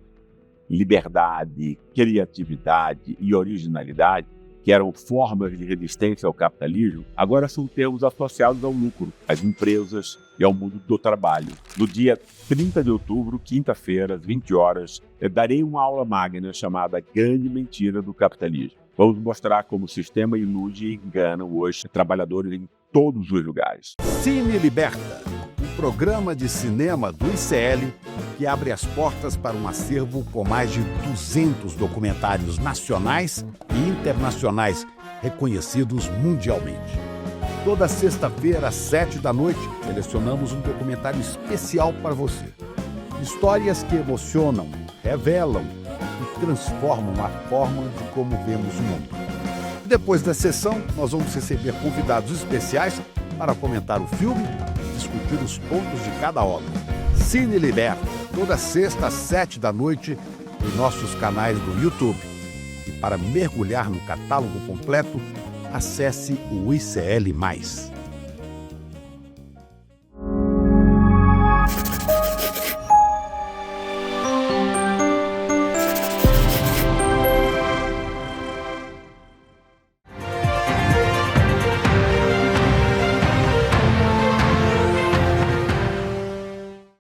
Liberdade, criatividade e originalidade, que eram formas de resistência ao capitalismo, agora são termos associados ao lucro, às empresas e ao mundo do trabalho. No dia 30 de outubro, quinta-feira, às 20 horas, eu darei uma aula magna chamada Grande Mentira do Capitalismo. Vamos mostrar como o sistema ilude e engana hoje trabalhadores em todos os lugares. Cine Liberta, um programa de cinema do ICL que abre as portas para um acervo com mais de 200 documentários nacionais e internacionais reconhecidos mundialmente. Toda sexta-feira, às 7h, selecionamos um documentário especial para você. Histórias que emocionam, revelam e transformam a forma de como vemos o mundo. Depois da sessão, nós vamos receber convidados especiais para comentar o filme e discutir os pontos de cada obra. Cine Liberta, toda sexta às 7h em nossos canais do YouTube. E para mergulhar no catálogo completo, acesse o ICL+.